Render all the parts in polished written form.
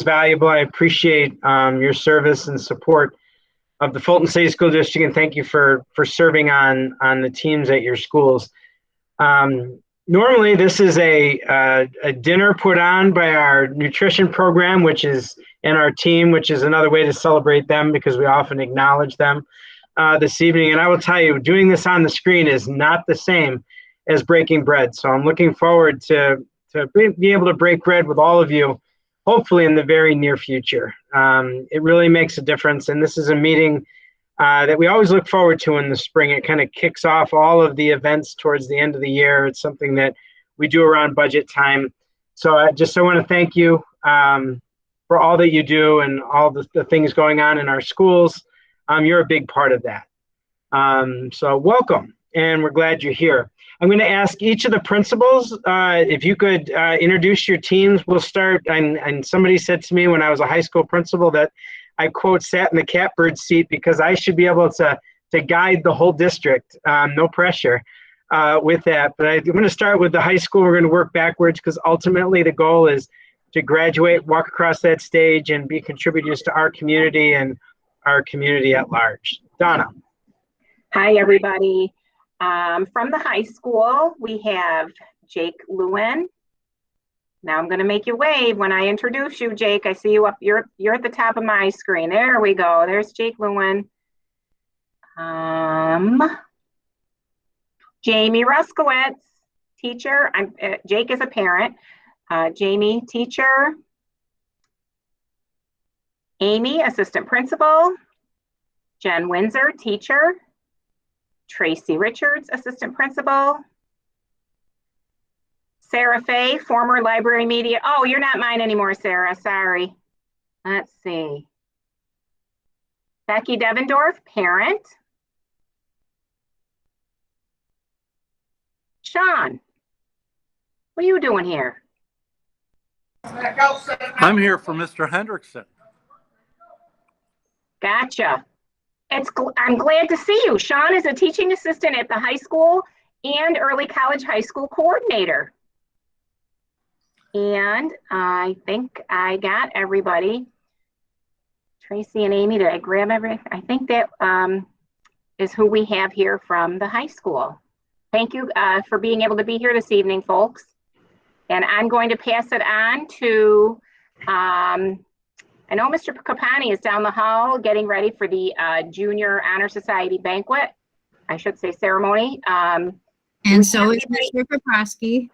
valuable. I appreciate your service and support of the Fulton City School District, and thank you for serving on the teams at your schools. Normally, this is a dinner put on by our nutrition program, which is in our team, which is another way to celebrate them because we often acknowledge them this evening. And I will tell you, doing this on the screen is not the same as breaking bread. So I'm looking forward to be able to break bread with all of you, hopefully in the very near future. It really makes a difference. And this is a meeting that we always look forward to in the spring. It kind of kicks off all of the events towards the end of the year. It's something that we do around budget time. So I want to thank you for all that you do and all the things going on in our schools. You're a big part of that. So welcome, and we're glad you're here. I'm going to ask each of the principals if you could introduce your teams. We'll start, and somebody said to me when I was a high school principal that I, quote, sat in the catbird seat because I should be able to guide the whole district. No pressure with that. But I'm going to start with the high school. We're going to work backwards because ultimately the goal is to graduate, walk across that stage, and be contributors to our community and our community at large. Donna. Hi, everybody. From the high school, we have Jake Lewin. Now I'm going to make you wave when I introduce you, Jake. I see you up. You're at the top of my screen. There we go. There's Jake Lewin. Jamie Ruskowitz, teacher. Jake is a parent. Jamie, teacher. Amy, assistant principal. Jen Windsor, teacher. Tracy Richards, assistant principal. Sarah Fay, former library media. Oh, you're not mine anymore, Sarah. Sorry. Let's see. Becky Devendorf, parent. Sean, what are you doing here? I'm here for Mr. Hendrickson. Gotcha. I'm glad to see you. Sean is a teaching assistant at the high school and early college high school coordinator. And I think I got everybody. Tracy and Amy, did I grab everything? I think that is who we have here from the high school. Thank you for being able to be here this evening, folks. And I'm going to pass it on to, I know Mr. Capani is down the hall getting ready for the Junior Honor Society banquet. I should say ceremony. And so is Mr. Kaprosky.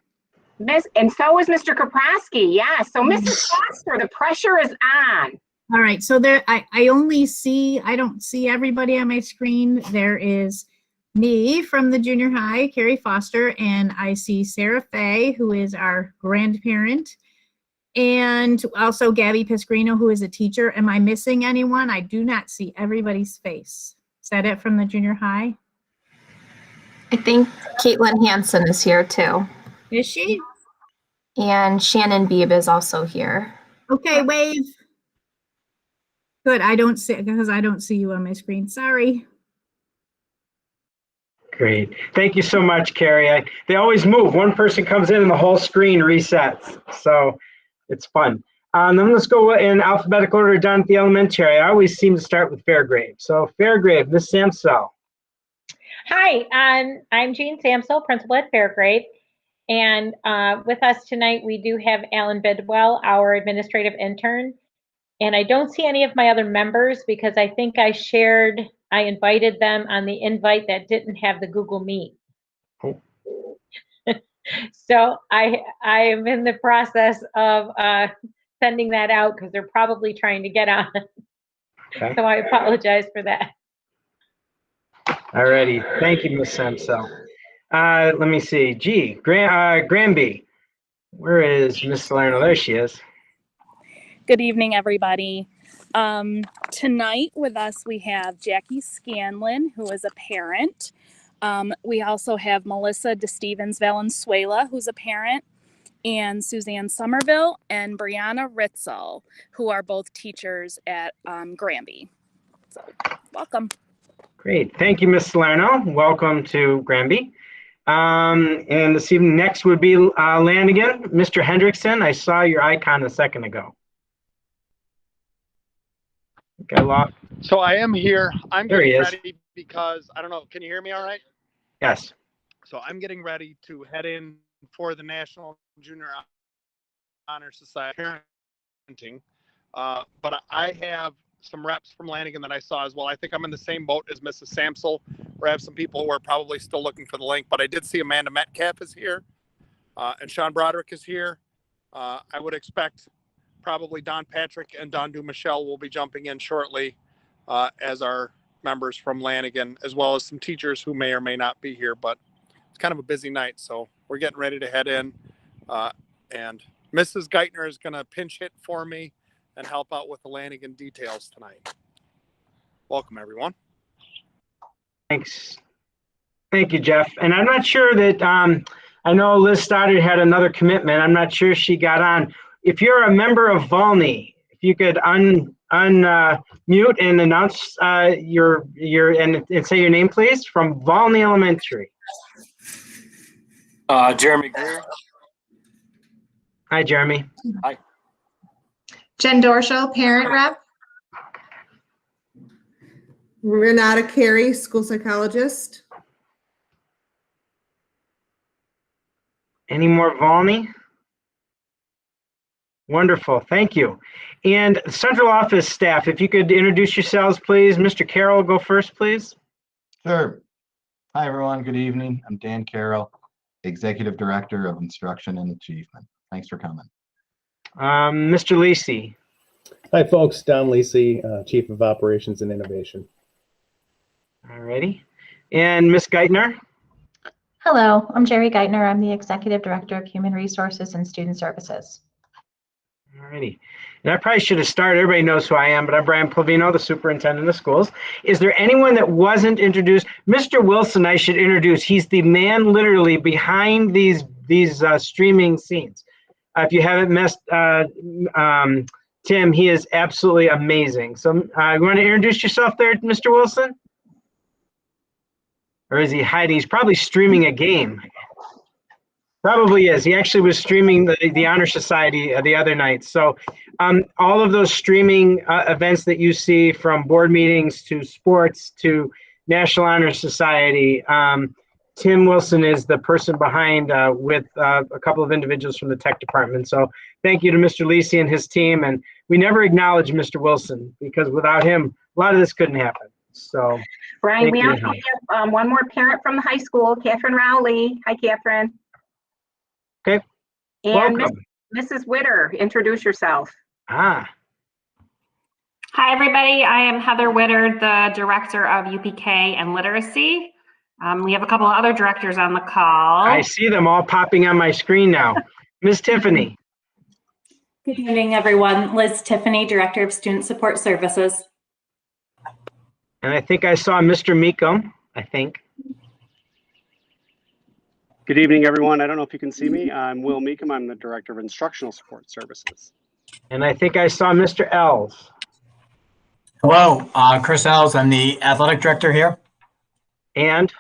And so is Mr. Kaprosky, yes. So Mrs. Foster, the pressure is on. All right, so there, I don't see everybody on my screen. There is me from the junior high, Carrie Foster, and I see Sarah Fay, who is our grandparent, and also Gabby Pescarino, who is a teacher. Am I missing anyone? I do not see everybody's face. Is that it from the junior high? I think Caitlin Hansen is here too. Is she? And Shannon Beebe is also here. Okay, wave. Good, I don't see, because I don't see you on my screen. Sorry. Great. Thank you so much, Carrie. They always move. One person comes in and the whole screen resets. So it's fun. Then let's go in alphabetical order down at the elementary. I always seem to start with Fairgrave. So Fairgrave, Ms. Samsel. Hi, I'm Jean Samsel, principal at Fairgrave. And with us tonight, we do have Alan Bidwell, our administrative intern. And I don't see any of my other members because I think I invited them on the invite that didn't have the Google Meet. Oh. So I am in the process of sending that out because they're probably trying to get on. Okay. So I apologize for that. All righty. Thank you, Ms. Samsel. Let me see. Granby. Where is Ms. Salerno? There she is. Good evening, everybody. Tonight with us, we have Jackie Scanlon, who is a parent. We also have Melissa DeStevens Valenzuela, who's a parent, and Suzanne Somerville and Brianna Ritzel, who are both teachers at Granby. So, welcome. Great. Thank you, Ms. Salerno. Welcome to Granby. And this evening, next would be Lanigan. Mr. Hendrickson, I saw your icon a second ago. Okay, So I am here. I'm There he getting is. ready because I don't know. Can you hear me all right? Yes. So I'm getting ready to head in for the National Junior Honor Society parenting. But I have some reps from Lanigan that I saw as well. I think I'm in the same boat as Mrs. Samsel, where I have some people who are probably still looking for the link. But I did see Amanda Metcalf is here, and Sean Broderick is here. I would expect probably Don Patrick and Don Dumichelle will be jumping in shortly as our members from Lanigan, as well as some teachers who may or may not be here. But it's kind of a busy night, so we're getting ready to head in. And Mrs. Geithner is going to pinch hit for me and help out with the Lanigan details tonight. Welcome, everyone. Thanks. Thank you, Jeff. And I'm not sure that, I know Liz Stoddard had another commitment. I'm not sure she got on. If you're a member of Volney, if you could unmute and announce and say your name, please, from Volney Elementary. Jeremy Greer. Hi, Jeremy. Hi. Jen Dorschel, parent rep. Renata Carey, school psychologist. Any more Volney? Wonderful, thank you. And central office staff, if you could introduce yourselves, please. Mr. Carroll, go first, please. Sure. Hi, everyone. Good evening. I'm Dan Carroll, Executive Director of Instruction and Achievement. Thanks for coming. Mr. Lisi. Hi, folks. Don Lisi, Chief of Operations and Innovation. All righty. And Ms. Geithner. Hello, I'm Jerry Geithner. I'm the Executive Director of Human Resources and Student Services. All righty. And I probably should have started. Everybody knows who I am, but I'm Brian Plavino, the Superintendent of Schools. Is there anyone that wasn't introduced? Mr. Wilson, I should introduce. He's the man literally behind these streaming scenes. If you haven't missed Tim, he is absolutely amazing. So you want to introduce yourself there, Mr. Wilson? Or is he hiding? He's probably streaming a game. Probably is. He actually was streaming the Honor Society the other night. So all of those streaming events that you see, from board meetings to sports to National Honor Society, Tim Wilson is the person behind with a couple of individuals from the tech department. So thank you to Mr. Lisi and his team. And we never acknowledge Mr. Wilson, because without him, a lot of this couldn't happen. So Brian, we also have one more parent from the high school, Catherine Rowley. Hi, Catherine. Okay. And welcome. Mrs. Witter, introduce yourself. Ah. Hi, everybody. I am Heather Witter, the Director of UPK and Literacy. We have a couple of other directors on the call. I see them all popping on my screen now. Ms. Tiffany. Good evening, everyone. Liz Tiffany, Director of Student Support Services. And I think I saw Mr. Meekum, I think. Good evening, everyone. I don't know if you can see me. I'm Will Meekum. I'm the Director of Instructional Support Services. And I think I saw Mr. Els. Hello, Chris Els. I'm the Athletic Director here. And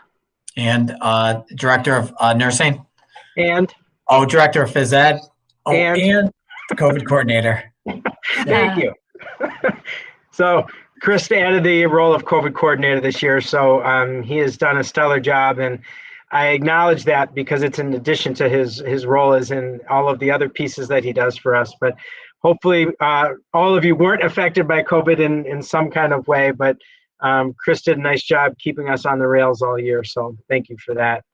Director of Nursing. And? Oh, Director of Phys Ed. Oh, and the COVID Coordinator. Thank you. So Chris added the role of COVID Coordinator this year. So he has done a stellar job. And I acknowledge that because it's in addition to his role as in all of the other pieces that he does for us. But hopefully all of you weren't affected by COVID in some kind of way, but Chris did a nice job keeping us on the rails all year. So thank you for that.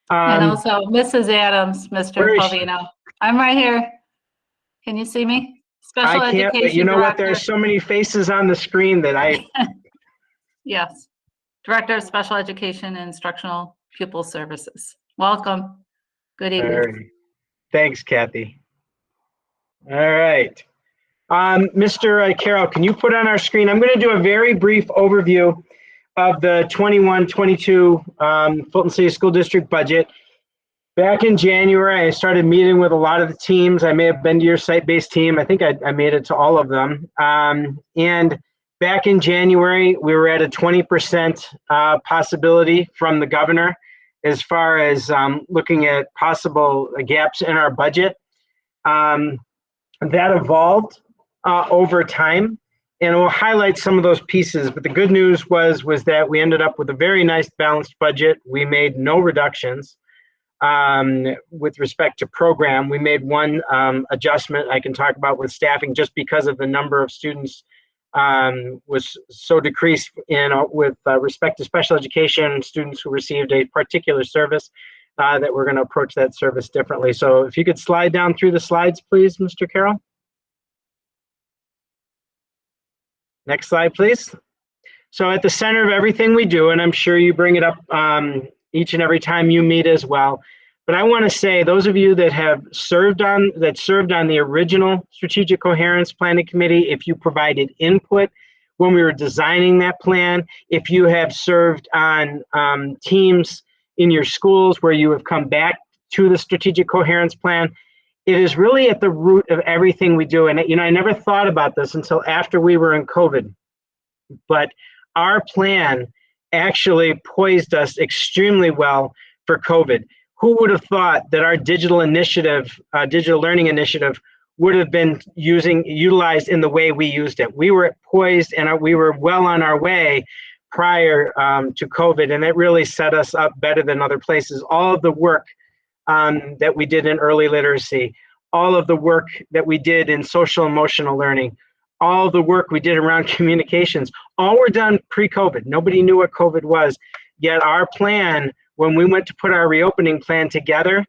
And also Mrs. Adams, Mr. Plavino. I'm right here. Can you see me? Special I can't, Education but you know what? Director. There's so many faces on the screen that I... Yes. Director of Special Education and Instructional Pupil Services. Welcome. Good evening. Right. Thanks, Kathy. All right. Mr. Carroll, can you put on our screen? I'm going to do a very brief overview of the 21-22 Fulton City School District budget. Back in January, I started meeting with a lot of the teams. I may have been to your site-based team. I think I made it to all of them. And back in January, we were at a 20% possibility from the governor as far as looking at possible gaps in our budget. That evolved over time. And we'll highlight some of those pieces, but the good news was that we ended up with a very nice balanced budget. We made no reductions with respect to program. We made one adjustment I can talk about with staffing, just because of the number of students was so decreased with respect to special education students who received a particular service, that we're going to approach that service differently. So if you could slide down through the slides, please, Mr. Carroll. Next slide, please. So at the center of everything we do, and I'm sure you bring it up each and every time you meet as well, but I want to say, those of you that have served on the original Strategic Coherence Planning Committee, if you provided input when we were designing that plan, if you have served on teams in your schools where you have come back to the Strategic Coherence Plan, it is really at the root of everything we do. And I never thought about this until after we were in COVID, but our plan actually poised us extremely well for COVID. Who would have thought that our digital learning initiative would have been utilized in the way we used it? We were poised and we were well on our way prior to COVID, and it really set us up better than other places. All of the work that we did in early literacy, all of the work that we did in social emotional learning, all the work we did around communications, all were done pre-COVID. Nobody knew what COVID was, yet our plan, when we went to put our reopening plan together,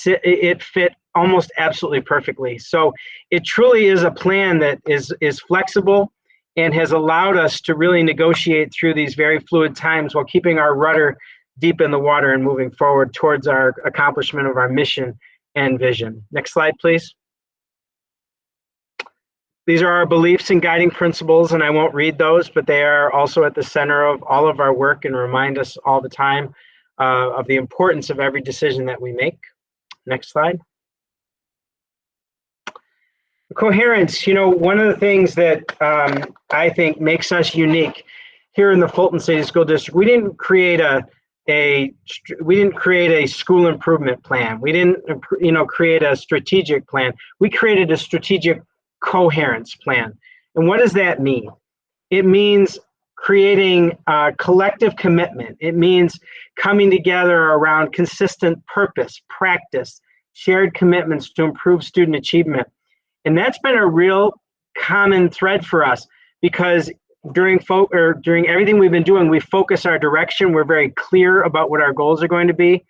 it fit almost absolutely perfectly. So it truly is a plan that is flexible and has allowed us to really negotiate through these very fluid times while keeping our rudder deep in the water and moving forward towards our accomplishment of our mission and vision. Next slide, please. These are our beliefs and guiding principles, and I won't read those, but they are also at the center of all of our work and remind us all the time of the importance of every decision that we make. Next slide. Coherence, one of the things that I think makes us unique here in the Fulton City School District, we didn't create a school improvement plan. We didn't create a strategic plan. We created a strategic coherence plan. And what does that mean? It means creating a collective commitment. It means coming together around consistent purpose, practice, shared commitments to improve student achievement. And that's been a real common thread for us, because during everything we've been doing, we focus our direction. We're very clear about what our goals are going to be.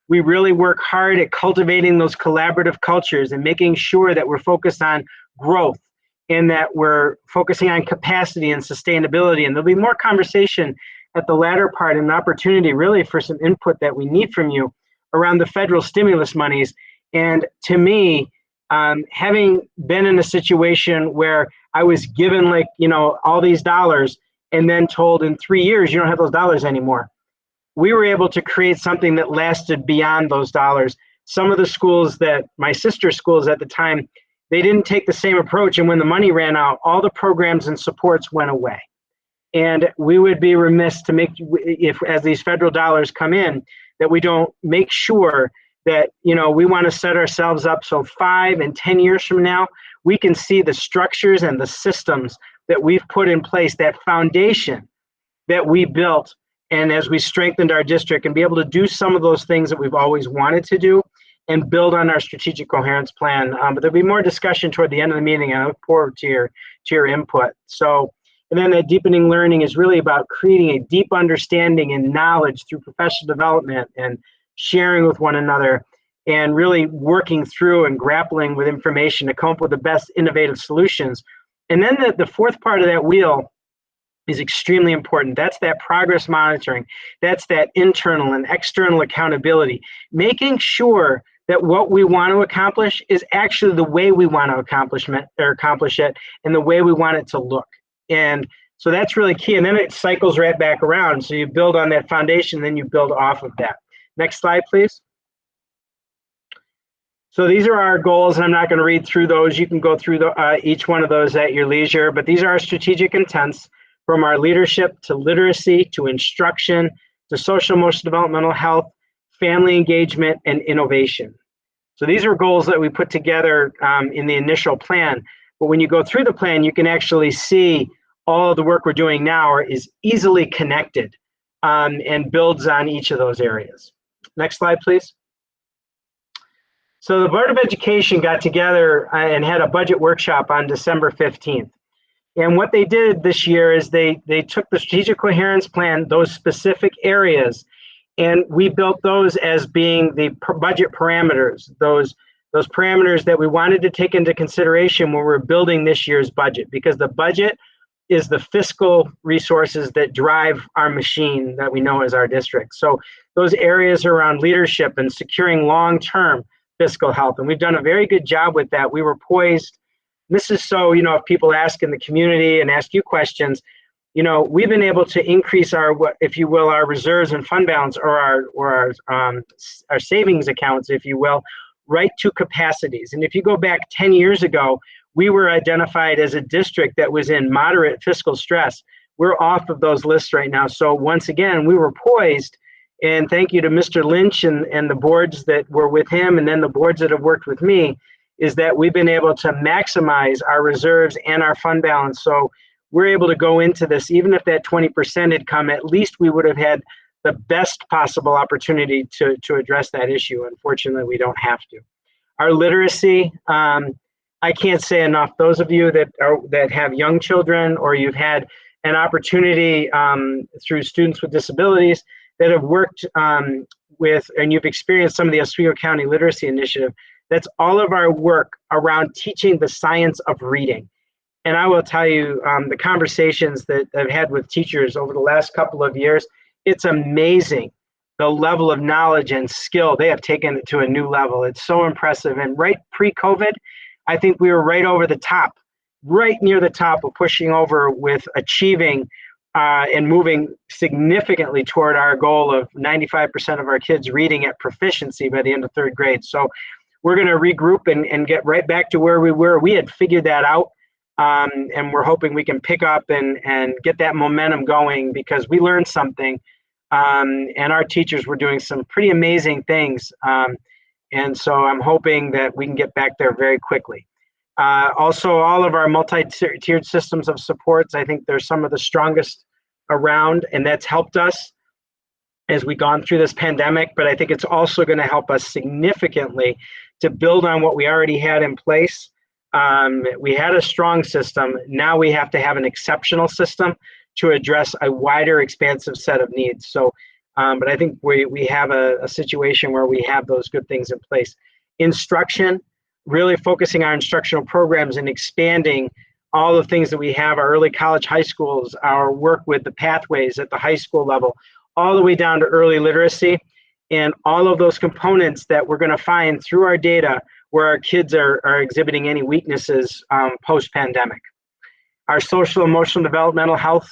We really work hard at cultivating those collaborative cultures and making sure that we're focused on growth and that we're focusing on capacity and sustainability. And there'll be more conversation at the latter part, and an opportunity really for some input that we need from you around the federal stimulus monies. And to me, having been in a situation where I was given all these dollars and then told in 3 years, you don't have those dollars anymore. We were able to create something that lasted beyond those dollars. Some of the schools my sister schools at the time, they didn't take the same approach. And when the money ran out, all the programs and supports went away. And we would be remiss to as these federal dollars come in, that we don't make sure that, we want to set ourselves up so 5 and 10 years from now, we can see the structures and the systems that we've put in place, that foundation that we built, and as we strengthened our district, and be able to do some of those things that we've always wanted to do and build on our strategic coherence plan. But there'll be more discussion toward the end of the meeting, and I look forward to your input. So, and then that deepening learning is really about creating a deep understanding and knowledge through professional development and sharing with one another, and really working through and grappling with information to come up with the best innovative solutions. And then the fourth part of that wheel is extremely important. That's that progress monitoring. That's that internal and external accountability, making sure that what we want to accomplish is actually the way we want to accomplish it and the way we want it to look. And so that's really key. And then it cycles right back around. So you build on that foundation, then you build off of that. Next slide, please. So these are our goals, and I'm not going to read through those. You can go through each one of those at your leisure, but these are our strategic intents, from our leadership to literacy to instruction to social emotional developmental health, family engagement, and innovation. So these are goals that we put together in the initial plan, But when you go through the plan, you can actually see all of the work we're doing now is easily connected and builds on each of those areas. Next slide, please. So the Board of Education got together and had a budget workshop on December 15th. And what they did this year is they took the strategic coherence plan, those specific areas, and we built those as being the budget parameters, those parameters that we wanted to take into consideration when we're building this year's budget, because the budget is the fiscal resources that drive our machine that we know as our district. So those areas around leadership and securing long-term fiscal health, and we've done a very good job with that. We were poised. This is so, if people ask in the community and ask you questions, we've been able to increase our, if you will, our reserves and fund balance, or our savings accounts, if you will, right to capacities. And if you go back 10 years ago, we were identified as a district that was in moderate fiscal stress. We're off of those lists right now. So once again, we were poised, and thank you to Mr. Lynch and the boards that were with him, and then the boards that have worked with me, is that we've been able to maximize our reserves and our fund balance. So we're able to go into this, even if that 20% had come, at least we would have had the best possible opportunity to address that issue. Unfortunately, we don't have to. Our literacy, I can't say enough. Those of you that have young children, or you've had an opportunity through Students with Disabilities that have worked with, and you've experienced some of the Oswego County Literacy Initiative, that's all of our work around teaching the science of reading. And I will tell you, the conversations that I've had with teachers over the last couple of years, it's amazing the level of knowledge and skill they have taken it to a new level. It's so impressive. And right pre-COVID, I think we were right over the top, right near the top of pushing over with achieving and moving significantly toward our goal of 95% of our kids reading at proficiency by the end of 3rd grade. So we're going to regroup and get right back to where we were. We had figured that out, and we're hoping we can pick up and get that momentum going, because we learned something, and our teachers were doing some pretty amazing things. And so I'm hoping that we can get back there very quickly. Also, all of our multi-tiered systems of supports, I think they're some of the strongest around, and that's helped us as we've gone through this pandemic, but I think it's also going to help us significantly to build on what we already had in place. We had a strong system. Now we have to have an exceptional system to address a wider, expansive set of needs. So, but I think we have a situation where we have those good things in place. Instruction, really focusing on instructional programs and expanding all the things that we have, our early college, high schools, our work with the pathways at the high school level, all the way down to early literacy, and all of those components that we're going to find through our data where our kids are exhibiting any weaknesses post-pandemic. Our social, emotional, developmental health,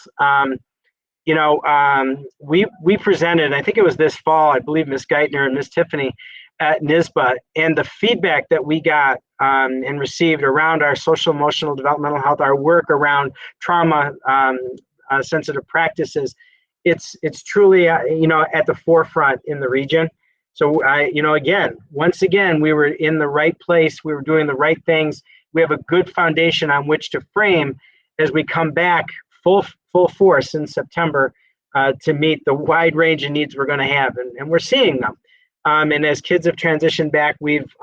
we presented, I think it was this fall, I believe Ms. Geithner and Ms. Tiffany at NYSBA, and the feedback that we got and received around our social, emotional, developmental health, our work around trauma sensitive practices, it's truly at the forefront in the region. So once again, we were in the right place. We were doing the right things. We have a good foundation on which to frame as we come back full force in September to meet the wide range of needs we're going to have, and we're seeing them. And as kids have transitioned back, we've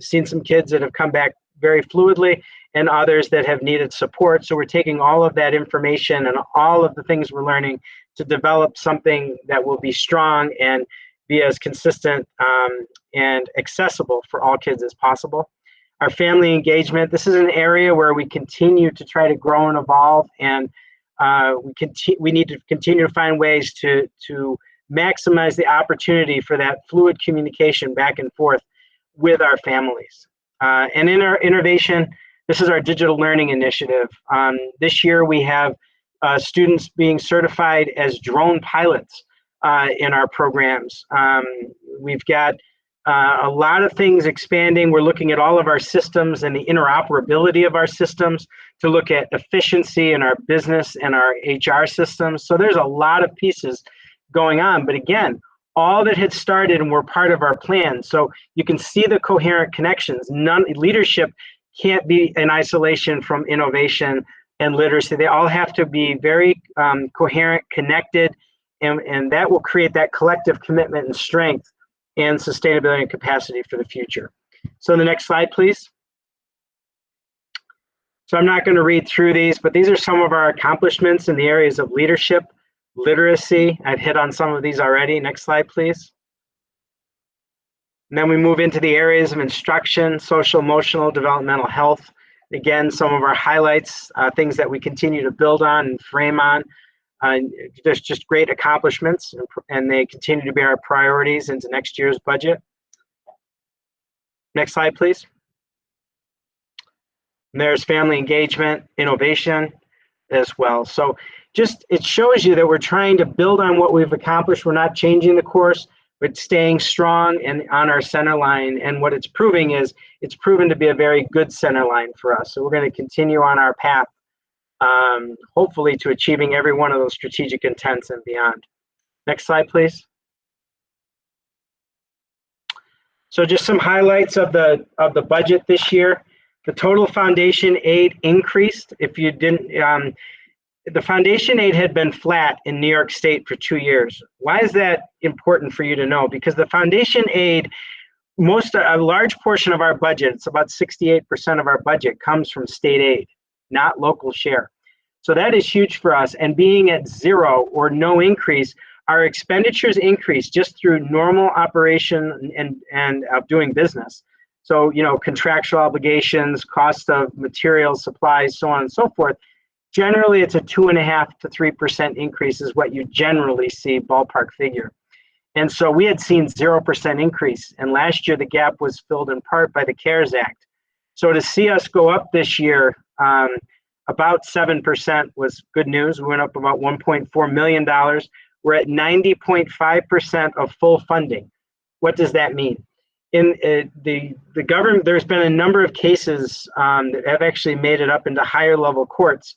seen some kids that have come back very fluidly, and others that have needed support. So we're taking all of that information and all of the things we're learning to develop something that will be strong and be as consistent and accessible for all kids as possible. Our family engagement, this is an area where we continue to try to grow and evolve, and we need to continue to find ways to maximize the opportunity for that fluid communication back and forth with our families. And in our innovation, this is our digital learning initiative. This year we have students being certified as drone pilots in our programs. We've got a lot of things expanding. We're looking at all of our systems and the interoperability of our systems to look at efficiency in our business and our HR systems. So there's a lot of pieces going on, but again, all that had started and were part of our plan. So you can see the coherent connections. Leadership can't be in isolation from innovation and literacy. They all have to be very coherent, connected, and that will create that collective commitment and strength and sustainability and capacity for the future. So the next slide, please. So I'm not going to read through these, but these are some of our accomplishments in the areas of leadership, literacy. I've hit on some of these already. Next slide, please. And then we move into the areas of instruction, social, emotional, developmental health. Again, some of our highlights, things that we continue to build on and frame on. There's just great accomplishments, and they continue to be our priorities into next year's budget. Next slide, please. And there's family engagement, innovation as well. So just, it shows you that we're trying to build on what we've accomplished. We're not changing the course, but staying strong and on our center line. And what it's proving is, it's proven to be a very good center line for us. So we're going to continue on our path, hopefully to achieving every one of those strategic intents and beyond. Next slide, please. So just some highlights of the budget this year. The total foundation aid increased. If you didn't, the foundation aid had been flat in New York State for 2 years. Why is that important for you to know? Because the foundation aid, a large portion of our budget, it's about 68% of our budget, comes from state aid, not local share. So that is huge for us. And being at zero or no increase, our expenditures increase just through normal operation and doing business. So, you know, contractual obligations, cost of materials, supplies, so on and so forth. Generally, it's a 2.5% to 3% increase is what you generally see, ballpark figure. And so we had seen 0% increase. And last year, the gap was filled in part by the CARES Act. So to see us go up this year, about 7% was good news. We went up about $1.4 million. We're at 90.5% of full funding. What does that mean? In the government, there's been a number of cases that have actually made it up into higher level courts.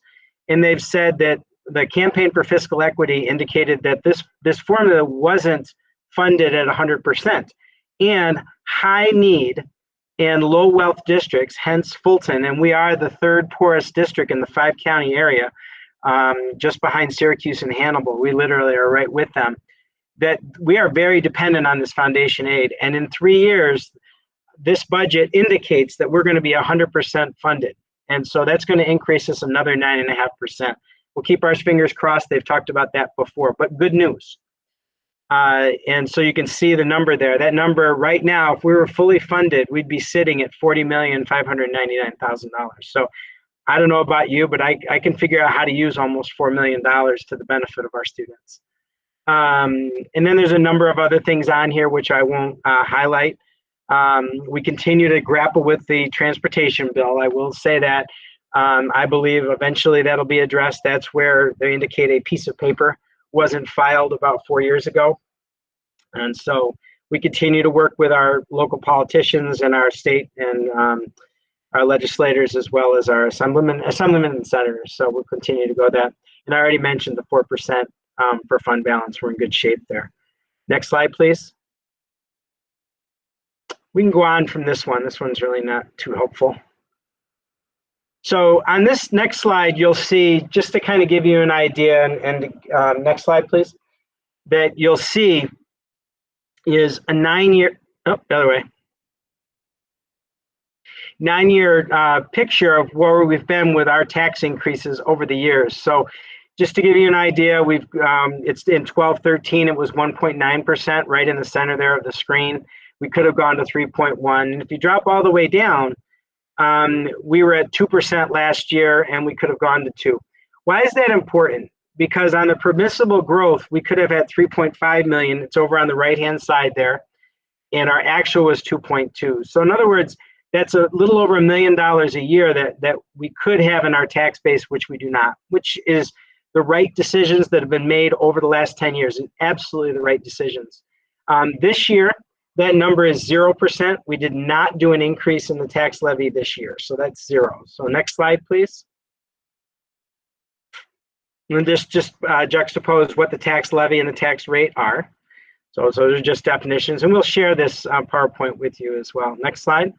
And they've said that the Campaign for Fiscal Equity indicated that this formula wasn't funded at 100%. And high need and low wealth districts, hence Fulton, and we are the third poorest district in the 5-county area, just behind Syracuse and Hannibal. We literally are right with them. That we are very dependent on this foundation aid. And in 3 years, this budget indicates that we're going to be 100% funded. And so that's going to increase us another 9.5%. We'll keep our fingers crossed. They've talked about that before, but good news. And so you can see the number there. That number right now, if we were fully funded, we'd be sitting at $40,599,000. So I don't know about you, but I can figure out how to use almost $4 million to the benefit of our students. And then there's a number of other things on here which I won't highlight. We continue to grapple with the transportation bill. I will say that I believe eventually that'll be addressed. That's where they indicate a piece of paper wasn't filed about 4 years ago. And so we continue to work with our local politicians and our state and our legislators, as well as our assemblymen and senators. So we'll continue to go that. And I already mentioned the 4% for fund balance. We're in good shape there. Next slide, please. We can go on from this one. This one's really not too helpful. So on this next slide, you'll see, just to kind of give you an idea, and next slide, please, that you'll see is a 9-year, oh, the other way, 9-year picture of where we've been with our tax increases over the years. So just to give you an idea, we've it's in 12-13, it was 1.9%, right in the center there of the screen. We could have gone to 3.1. And if you drop all the way down, we were at 2% last year, and we could have gone to 2. Why is that important? Because on the permissible growth, we could have had 3.5 million. It's over on the right-hand side there, and our actual was 2.2. So in other words, that's a little over $1 million a year that we could have in our tax base, which we do not, which is the right decisions that have been made over the last 10 years, and absolutely the right decisions. This year, that number is 0%. We did not do an increase in the tax levy this year, so that's 0. So next slide, please. And just juxtapose what the tax levy and the tax rate are. So those are just definitions, and we'll share this PowerPoint with you as well. Next slide.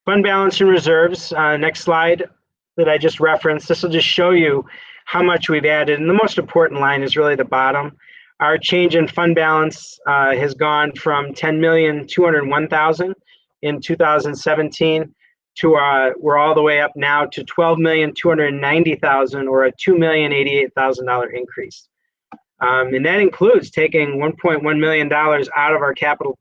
Fund balance and reserves, next slide that I just referenced. This will just show you how much we've added. And the most important line is really the bottom. Our change in fund balance has gone from $10,201,000 in 2017 to we're all the way up now to $12,290,000, or a $2,088,000 increase. And that includes taking $1.1 million out of our capital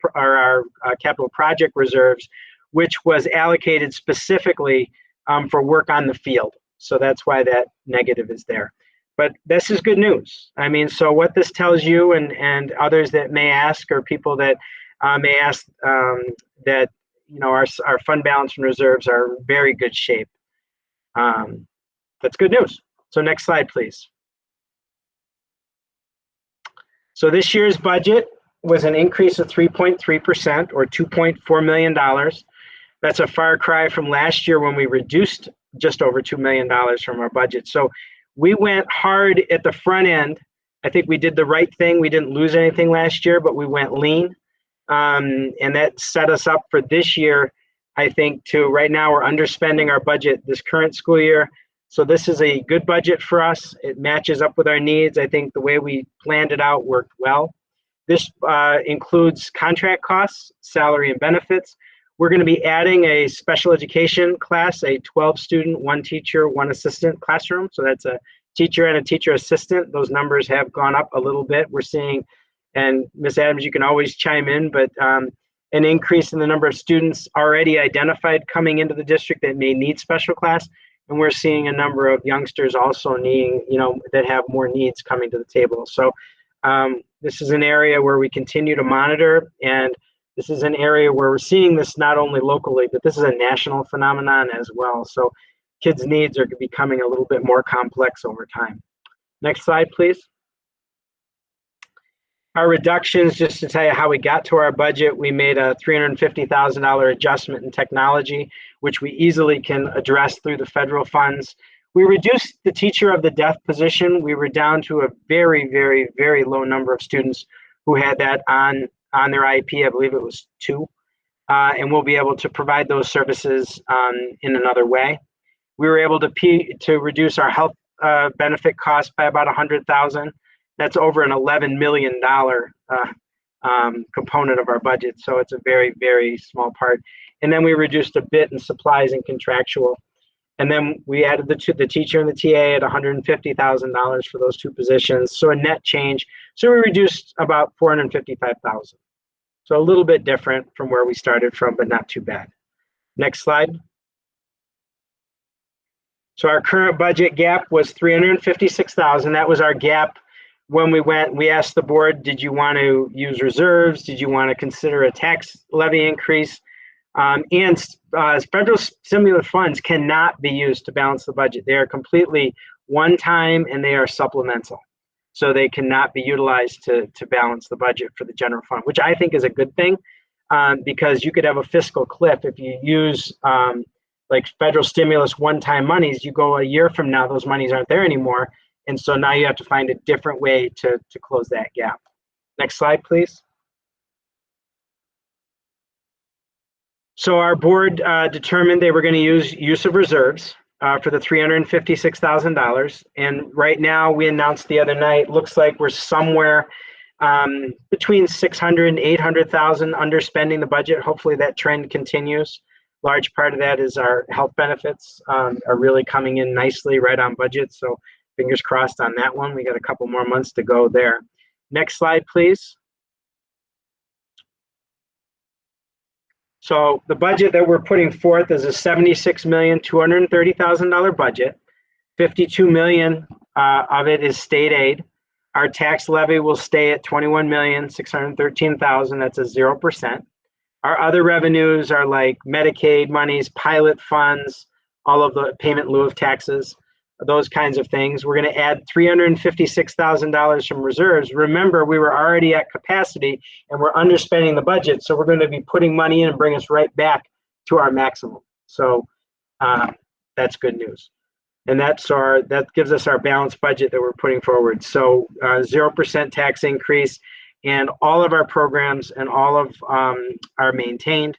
project reserves, which was allocated specifically for work on the field. So that's why that negative is there. But this is good news. I mean, so what this tells you and others that may ask, or people that may ask, that our fund balance and reserves are in very good shape. That's good news. So next slide, please. So this year's budget was an increase of 3.3%, or $2.4 million. That's a far cry from last year when we reduced just over $2 million from our budget. So we went hard at the front end. I think we did the right thing. We didn't lose anything last year, but we went lean. And that set us up for this year, I think, to right now we're underspending our budget this current school year. So this is a good budget for us. It matches up with our needs. I think the way we planned it out worked well. This includes contract costs, salary and benefits. We're going to be adding a special education class, a 12-student, 1 teacher, 1 assistant classroom. So that's a teacher and a teacher assistant. Those numbers have gone up a little bit. We're seeing, and Ms. Adams, you can always chime in, but an increase in the number of students already identified coming into the district that may need special class. And we're seeing a number of youngsters also needing, that have more needs coming to the table. So this is an area where we continue to monitor, and this is an area where we're seeing this not only locally, but this is a national phenomenon as well. So kids' needs are becoming a little bit more complex over time. Next slide, please. Our reductions, just to tell you how we got to our budget, we made a $350,000 adjustment in technology, which we easily can address through the federal funds. We reduced the teacher of the deaf position. We were down to a very, very, very low number of students who had that on their IEP. I believe it was 2. And we'll be able to provide those services in another way. We were able to reduce our health benefit costs by about $100,000. That's over an $11 million component of our budget. So it's a very, very small part. And then we reduced a bit in supplies and contractual. And then we added the teacher and the TA at $150,000 for those 2 positions. So a net change. So we reduced about $455,000. So a little bit different from where we started from, but not too bad. Next slide. So our current budget gap was $356,000. That was our gap when we asked the board, did you want to use reserves? Did you want to consider a tax levy increase? And federal stimulus funds cannot be used to balance the budget. They are completely one-time and they are supplemental. So they cannot be utilized to balance the budget for the general fund, which I think is a good thing, because you could have a fiscal cliff if you use like federal stimulus one-time monies. You go a year from now, those monies aren't there anymore. And so now you have to find a different way to close that gap. Next slide, please. So our board determined they were going to use of reserves for the $356,000. And right now, we announced the other night, looks like we're somewhere between $600,000 and $800,000 underspending the budget. Hopefully that trend continues. Large part of that is our health benefits are really coming in nicely right on budget. So fingers crossed on that one. We got a couple more months to go there. Next slide, please. So the budget that we're putting forth is a $76,230,000 budget. $52 million of it is state aid. Our tax levy will stay at $21,613,000. That's a 0%. Our other revenues are like Medicaid monies, pilot funds, all of the payment in lieu of taxes, those kinds of things. We're going to add $356,000 from reserves. Remember, we were already at capacity and we're underspending the budget. So we're going to be putting money in and bring us right back to our maximum. So that's good news. And that gives us our balanced budget that we're putting forward. So 0% tax increase, and all of our programs and all of are maintained.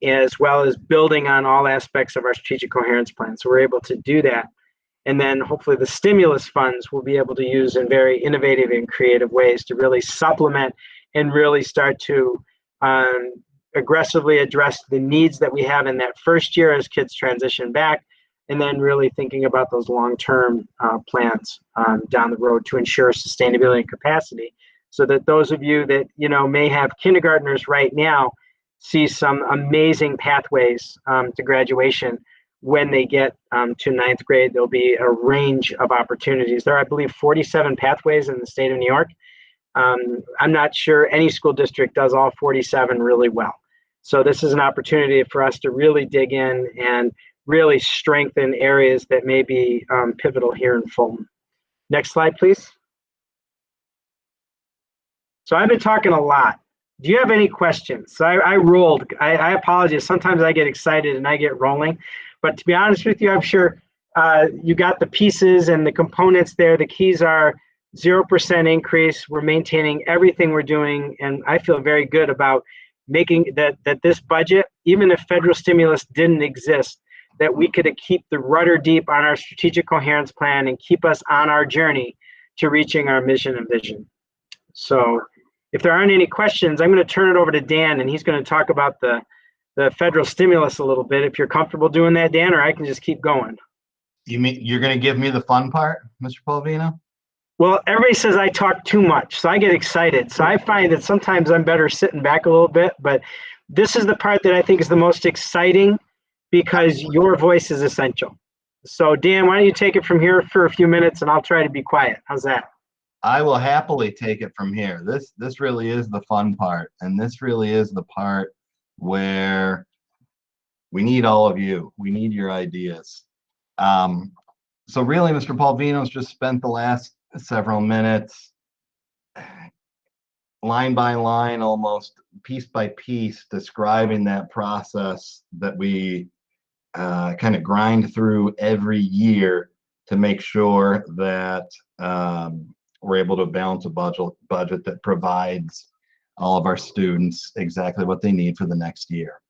as well as building on all aspects of our strategic coherence plan. So we're able to do that. And then hopefully the stimulus funds will be able to use in very innovative and creative ways to really supplement and really start to aggressively address the needs that we have in that first year as kids transition back, and then really thinking about those long-term plans down the road to ensure sustainability and capacity, so that those of you that may have kindergartners right now see some amazing pathways to graduation. When they get to ninth grade, there'll be a range of opportunities. There are, I believe, 47 pathways in the state of New York. I'm not sure any school district does all 47 really well. So this is an opportunity for us to really dig in and really strengthen areas that may be pivotal here in Fulton. Next slide, please. So I've been talking a lot. Do you have any questions? So I rolled. I apologize. Sometimes I get excited and I get rolling. But to be honest with you, I'm sure you got the pieces and the components there. The keys are 0% increase. We're maintaining everything we're doing. And I feel very good about making that this budget, even if federal stimulus didn't exist, that we could keep the rudder deep on our strategic coherence plan and keep us on our journey to reaching our mission and vision. So if there aren't any questions, I'm going to turn it over to Dan, and he's going to talk about the federal stimulus a little bit. If you're comfortable doing that, Dan, or I can just keep going. You mean you're going to give me the fun part, Mr. Polvino? Well, everybody says I talk too much, so I get excited. So I find that sometimes I'm better sitting back a little bit, but this is the part that I think is the most exciting because your voice is essential. So Dan, why don't you take it from here for a few minutes and I'll try to be quiet. How's that? I will happily take it from here. This really is the fun part, and this really is the part where we need all of you. We need your ideas. So really, Mr. Polvino's just spent the last several minutes, line by line, almost piece by piece, describing that process that we kind of grind through every year to make sure that we're able to balance a budget that provides all of our students exactly what they need for the next year.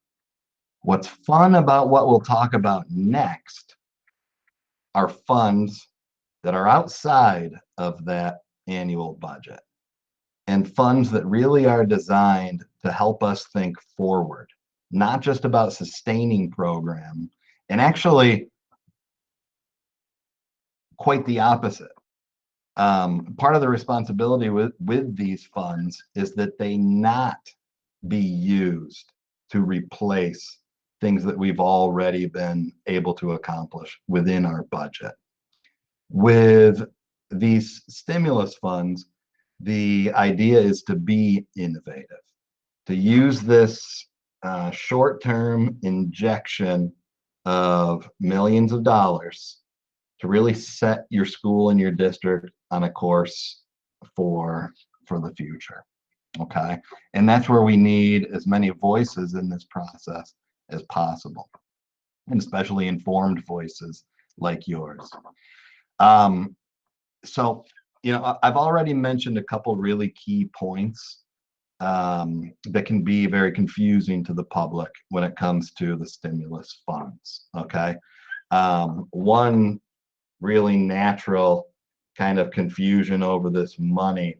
What's fun about what we'll talk about next are funds that are outside of that annual budget, and funds that really are designed to help us think forward, not just about sustaining program, and actually quite the opposite. Part of the responsibility with these funds is that they not be used to replace things that we've already been able to accomplish within our budget. With these stimulus funds, the idea is to be innovative, to use this short-term injection of millions of dollars to really set your school and your district on a course for the future. Okay, and that's where we need as many voices in this process as possible, and especially informed voices like yours. So, I've already mentioned a couple really key points that can be very confusing to the public when it comes to the stimulus funds. Okay, one really natural kind of confusion over this money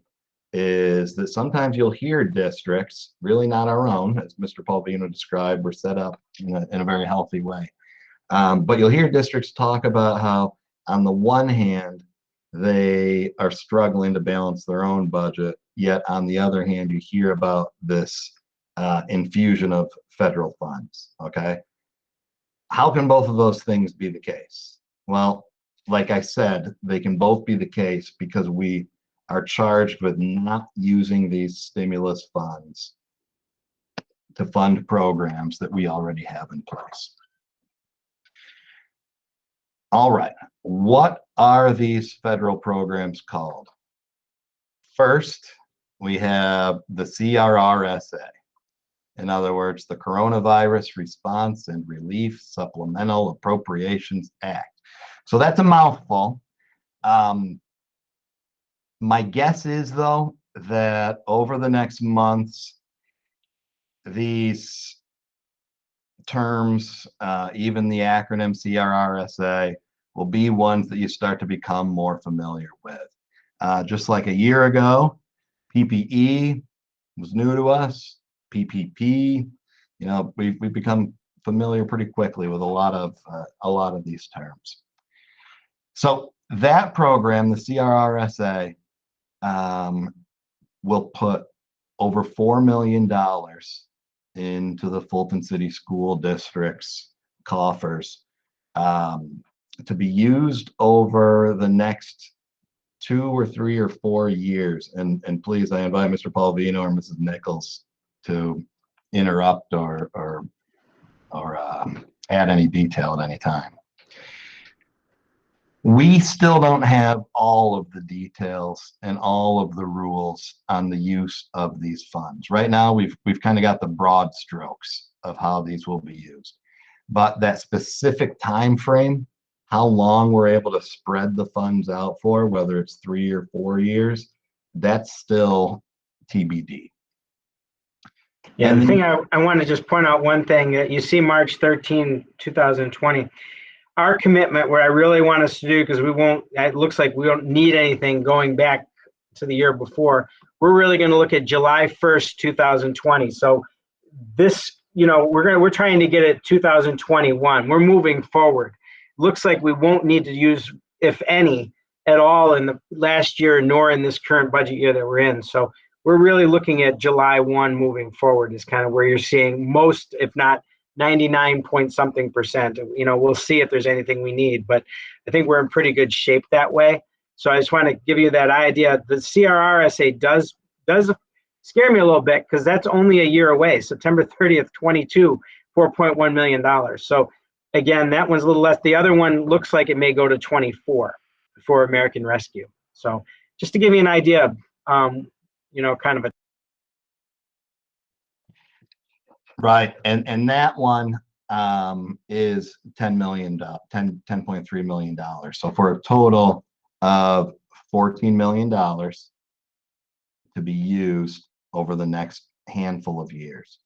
is that sometimes you'll hear districts, really not our own, as Mr. Polvino described, we're set up in a very healthy way. But you'll hear districts talk about how, on the one hand, they are struggling to balance their own budget, yet on the other hand, you hear about this infusion of federal funds, okay? How can both of those things be the case? Well, like I said, they can both be the case because we are charged with not using these stimulus funds to fund programs that we already have in place. All right, what are these federal programs called? First, we have the CRRSA. In other words, the Coronavirus Response and Relief Supplemental Appropriations Act. So that's a mouthful. My guess is, though, that over the next months, these terms, even the acronym CRRSA, will be ones that you start to become more familiar with. Just like a year ago, PPE was new to us. PPP, we've become familiar pretty quickly with a lot of these terms. So that program, the CRRSA, will put over $4 million into the Fulton City School District's coffers to be used over the next 2 or 3 or 4 years. And please, I invite Mr. Palvino or Mrs. Nichols to interrupt or add any detail at any time. We still don't have all of the details and all of the rules on the use of these funds. Right now, we've kind of got the broad strokes of how these will be used, but that specific time frame, how long we're able to spread the funds out for, whether it's 3 or 4 years, that's still TBD. Yeah, And the then- thing I want to just point out one thing that you see March 13, 2020. Our commitment, where I really want us to do, because it looks like we don't need anything going back to the year before, we're really going to look at July 1st, 2020. So this, we're trying to get it 2021. We're moving forward. Looks like we won't need to use, if any, at all in the last year, nor in this current budget year that we're in. So we're really looking at July 1 moving forward is kind of where you're seeing most, if not 99 point something %. We'll see if there's anything we need, but I think we're in pretty good shape that way. So I just want to give you that idea. The CRRSA does scare me a little bit, because that's only a year away, September 30th, 22, $4.1 million. So again, that one's a little less. The other one looks like it may go to 24 for American Rescue. So just to give you an idea, kind of a. Right, and that one is $10.3 million. So for a total of $14 million to be used over the next handful of years.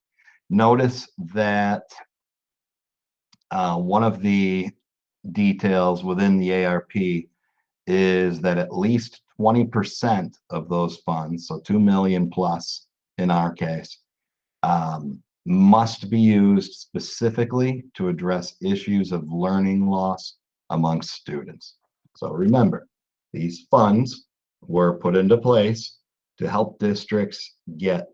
Notice that one of the details within the ARP is that at least 20% of those funds, so 2 million plus in our case, must be used specifically to address issues of learning loss amongst students. So remember, these funds were put into place to help districts get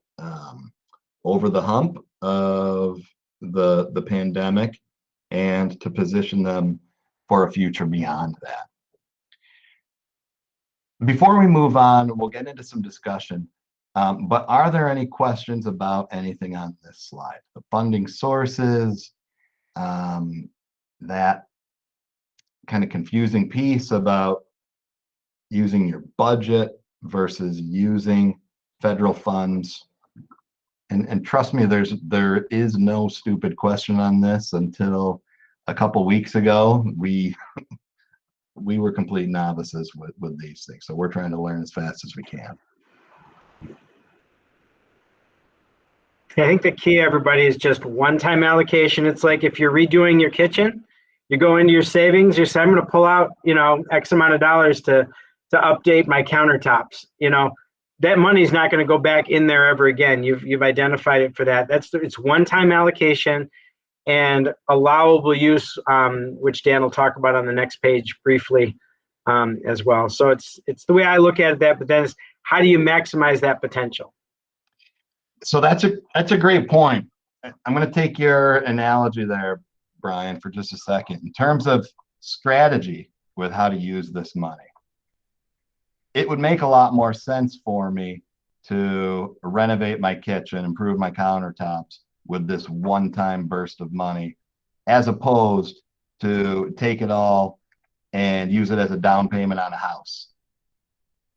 over the hump of the pandemic and to position them for a future beyond that. Before we move on, we'll get into some discussion. But are there any questions about anything on this slide? The funding sources, that kind of confusing piece about using your budget versus using federal funds. And trust me, there is no stupid question on this. Until a couple weeks ago, we were complete novices with these things. So we're trying to learn as fast as we can. I think the key, everybody, is just one-time allocation. It's like if you're redoing your kitchen, you go into your savings, you say, I'm going to pull out, X amount of dollars to update my countertops. That money's not going to go back in there ever again. You've identified it for that. It's one-time allocation and allowable use, which Dan will talk about on the next page briefly as well. So it's the way I look at it, but then it's how do you maximize that potential? So that's a great point. I'm going to take your analogy there, Brian, for just a second. In terms of strategy with how to use this money, it would make a lot more sense for me to renovate my kitchen, improve my countertops with this one-time burst of money, as opposed to take it all and use it as a down payment on a house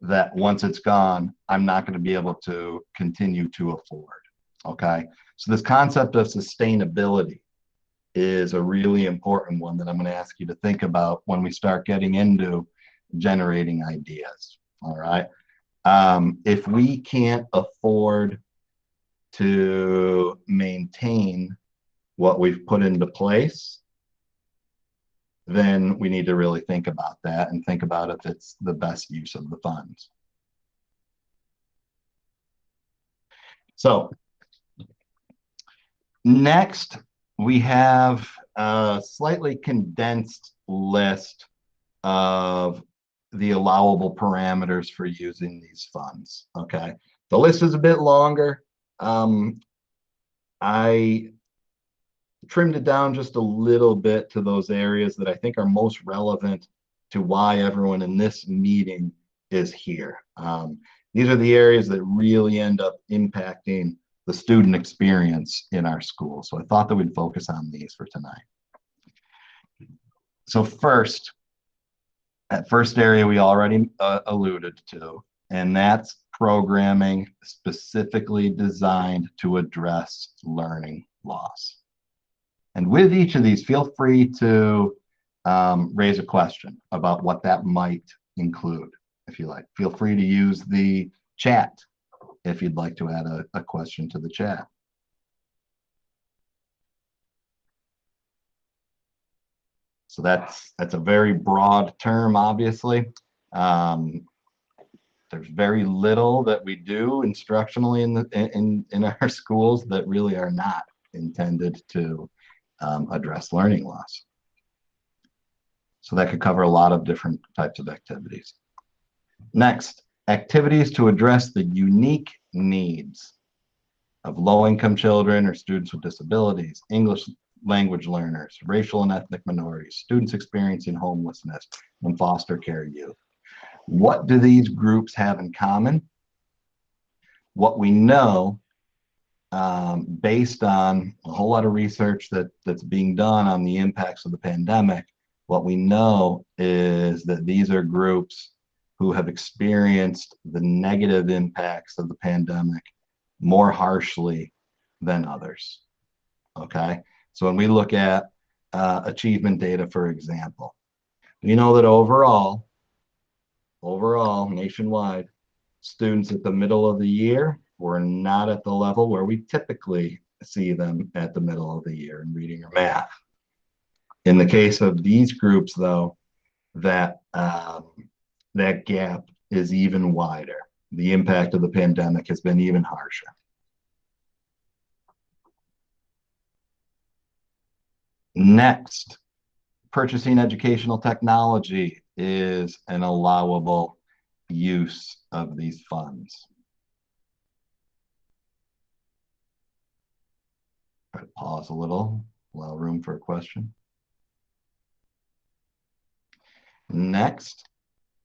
that once it's gone, I'm not going to be able to continue to afford. Okay. So this concept of sustainability is a really important one that I'm going to ask you to think about when we start getting into generating ideas. All right. If we can't afford to maintain what we've put into place, then we need to really think about that and think about if it's the best use of the funds. So next, we have a slightly condensed list of the allowable parameters for using these funds. Okay, the list is a bit longer. I trimmed it down just a little bit to those areas that I think are most relevant to why everyone in this meeting is here. These are the areas that really end up impacting the student experience in our school. So I thought that we'd focus on these for tonight. So first, that first area we already alluded to, and that's programming specifically designed to address learning loss. And with each of these, feel free to raise a question about what that might include, if you like. Feel free to use the chat if you'd like to add a question to the chat. So that's a very broad term, obviously. There's very little that we do instructionally in our schools that really are not intended to address learning loss. So that could cover a lot of different types of activities. Next, activities to address the unique needs of low-income children or students with disabilities, English language learners, racial and ethnic minorities, students experiencing homelessness, and foster care youth. What do these groups have in common? What we know, based on a whole lot of research that's being done on the impacts of the pandemic, what we know is that these are groups who have experienced the negative impacts of the pandemic more harshly than others. Okay, so when we look at achievement data, for example, we know that overall, nationwide, students at the middle of the year were not at the level where we typically see them at the middle of the year in reading or math. In the case of these groups, though, that gap is even wider. The impact of the pandemic has been even harsher. Next, purchasing educational technology is an allowable use of these funds. Try to pause a little, allow room for a question. Next,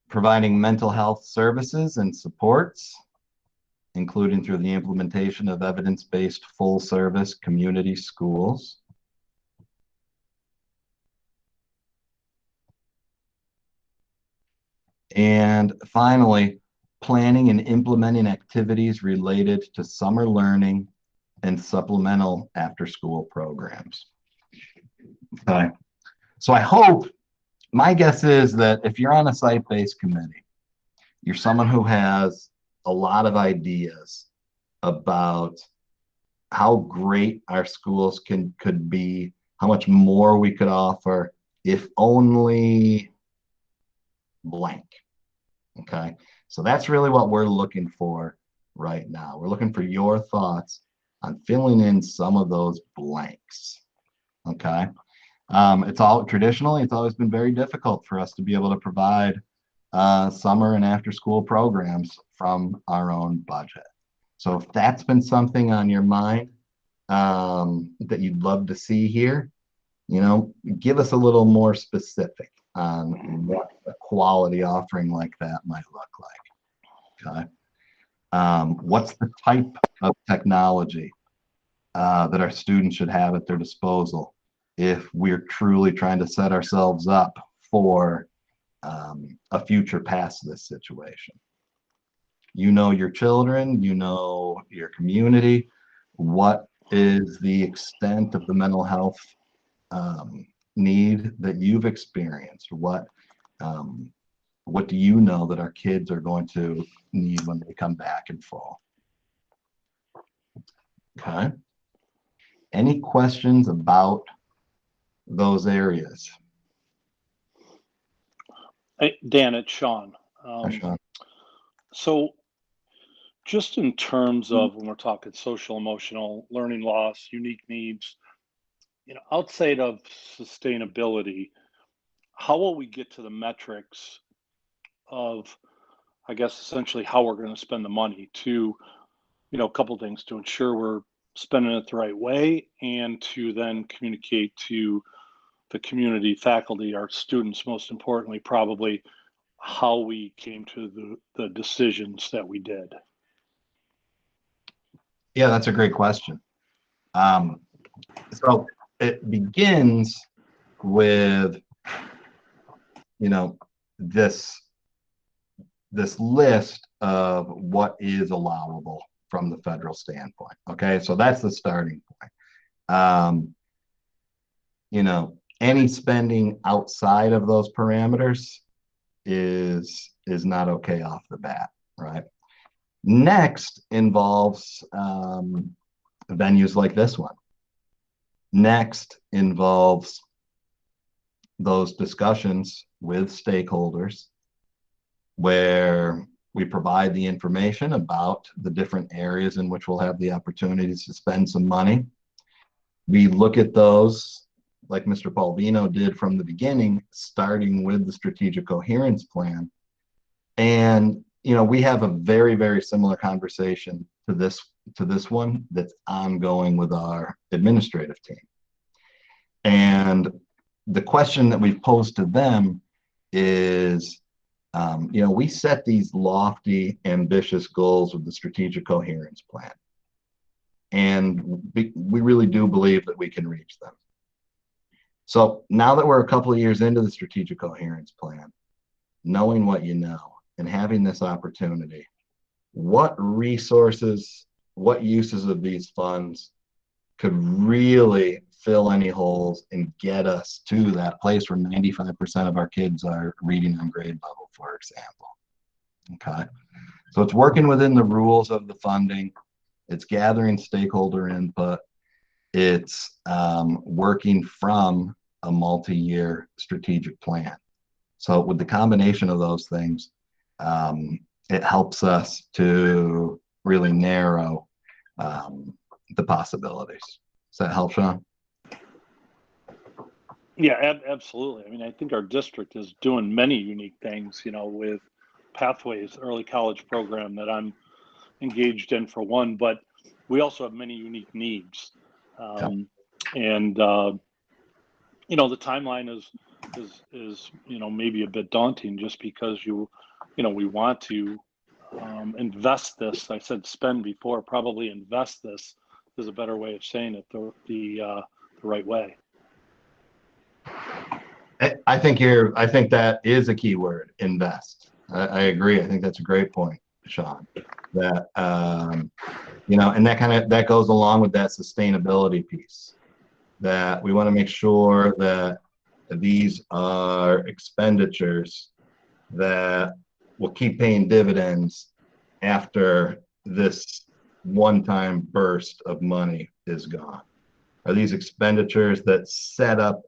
providing mental health services and supports, including through the implementation of evidence-based full-service community schools. And finally, planning and implementing activities related to summer learning and supplemental after-school programs. Okay, so I hope, my guess is that if you're on a site-based committee, you're someone who has a lot of ideas about how great our schools could be, how much more we could offer if only blank. Okay, so that's really what we're looking for right now. We're looking for your thoughts on filling in some of those blanks. Okay, traditionally it's always been very difficult for us to be able to provide summer and after school programs from our own budget. So if that's been something on your mind that you'd love to see here, give us a little more specific on what a quality offering like that might look like. Okay, what's the type of technology that our students should have at their disposal if we're truly trying to set ourselves up for a future past this situation? You know your children, you know your community. What is the extent of the mental health need that you've experienced? What do you know that our kids are going to need when they come back in fall? Okay. Any questions about those areas? Hey, Dan, it's Sean. Hi, Sean. So just in terms of when we're talking social emotional learning loss, unique needs, outside of sustainability, how will we get to the metrics of, I guess, essentially how we're going to spend the money to, a couple of things to ensure we're spending it the right way and to then communicate to the community, faculty, our students, most importantly, probably how we came to the decisions that we did? Yeah, that's a great question. So it begins with, this list of what is allowable from the federal standpoint. Okay, so that's the starting point. Any spending outside of those parameters is not okay off the bat, right? Next involves venues like this one. Next involves those discussions with stakeholders where we provide the information about the different areas in which we'll have the opportunities to spend some money. We look at those like Mr. Palvino did from the beginning, starting with the strategic coherence plan. And, we have a very, very similar conversation to this one that's ongoing with our administrative team. And the question that we've posed to them is, we set these lofty, ambitious goals with the strategic coherence plan. And we really do believe that we can reach them. So now that we're a couple of years into the strategic coherence plan, knowing what you know and having this opportunity, what resources, what uses of these funds could really fill any holes and get us to that place where 95% of our kids are reading on grade level, for example. Okay, so it's working within the rules of the funding, it's gathering stakeholder input, it's working from a multi-year strategic plan. So with the combination of those things, it helps us to really narrow the possibilities. Does that help, Sean? Yeah, absolutely. I mean, I think our district is doing many unique things, with Pathways early college program that I'm engaged in for one, but we also have many unique needs. And the timeline is maybe a bit daunting just because we want to invest this. I said spend before, probably invest this is a better way of saying it the right way. I think that is a key word, invest. I agree. I think that's a great point, Sean. That and that goes along with that sustainability piece. That we want to make sure that these are expenditures that will keep paying dividends after this one-time burst of money is gone. Are these expenditures that set up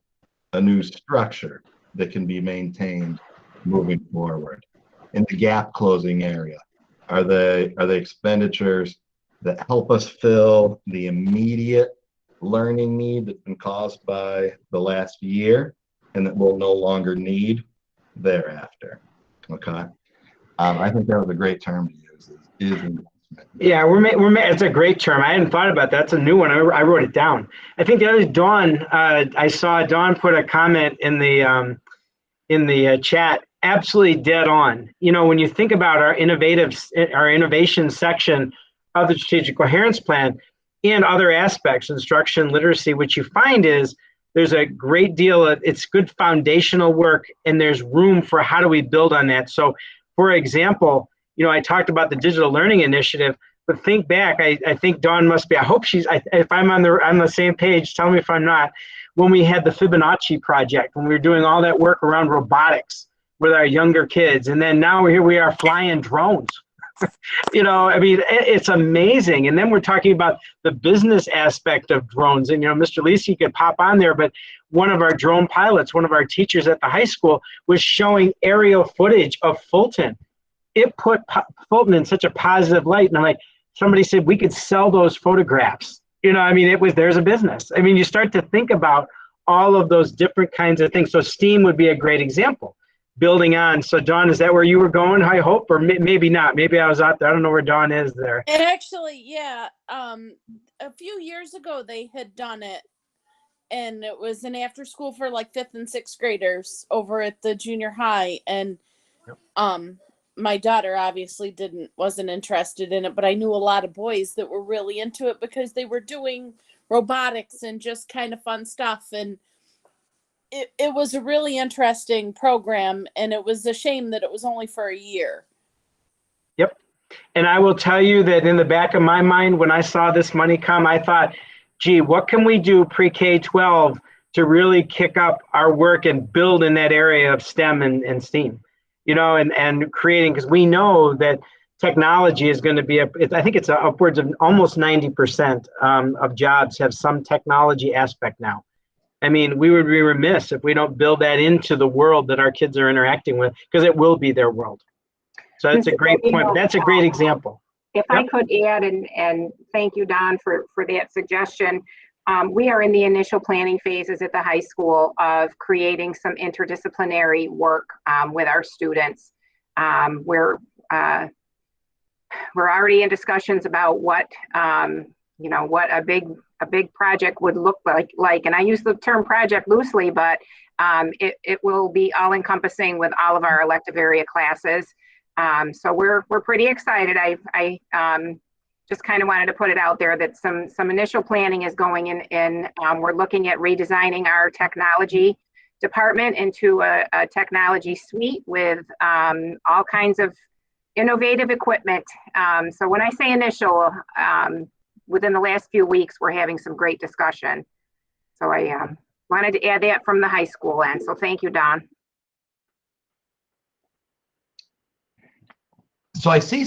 a new structure that can be maintained moving forward? In the gap closing area, are they expenditures that help us fill the immediate learning need that's been caused by the last year and that we'll no longer need thereafter? Okay. I think that was a great term to use, is investment. Yeah, it's a great term. I hadn't thought about that. That's a new one. I wrote it down. I think the other Dawn, I saw Dawn put a comment in the chat, absolutely dead on. When you think about our innovation section of the strategic coherence plan and other aspects, instruction, literacy, what you find is there's a great deal of, it's good foundational work, and there's room for how do we build on that. So, for example, I talked about the digital learning initiative, but think back, I think Dawn must be, I hope she's, if I'm on the same page, tell me if I'm not, when we had the Fibonacci project, when we were doing all that work around robotics with our younger kids, and then now here we are flying drones. You know, I mean, it's amazing. And then we're talking about the business aspect of drones. And, you know, Mr. Lisi could pop on there, but one of our drone pilots, one of our teachers at the high school, was showing aerial footage of Fulton. It put Fulton in such a positive light. And I'm like, somebody said we could sell those photographs. You know, I mean, there's a business. I mean, you start to think about all of those different kinds of things. So STEAM would be a great example. Building on. So Dawn, is that where you were going, I hope, or maybe not? Maybe I was out there. I don't know where Dawn is there. And actually, yeah, a few years ago they had done it, and it was an after school for like 5th and 6th graders over at the junior high. And my daughter obviously wasn't interested in it, but I knew a lot of boys that were really into it because they were doing robotics and just kind of fun stuff. And it was a really interesting program, and it was a shame that it was only for a year. Yep. And I will tell you that in the back of my mind, when I saw this money come, I thought, gee, what can we do pre-K-12 to really kick up our work and build in that area of STEM and STEAM, you know, and creating, because we know that technology is going to be, I think it's upwards of almost 90% of jobs have some technology aspect now. I mean, we would be remiss if we don't build that into the world that our kids are interacting with, because it will be their world. So that's a great point. That's a great example. If I could add, and thank you, Don, for that suggestion. We are in the initial planning phases at the high school of creating some interdisciplinary work with our students. We're already in discussions about what what a big project would look like. And I use the term project loosely, but it will be all encompassing with all of our elective area classes. So we're pretty excited. I just kind of wanted to put it out there that some initial planning is going in. We're looking at redesigning our technology department into a technology suite with all kinds of innovative equipment. So when I say initial, within the last few weeks, we're having some great discussion. So I wanted to add that from the high school end. So thank you, Don. So I see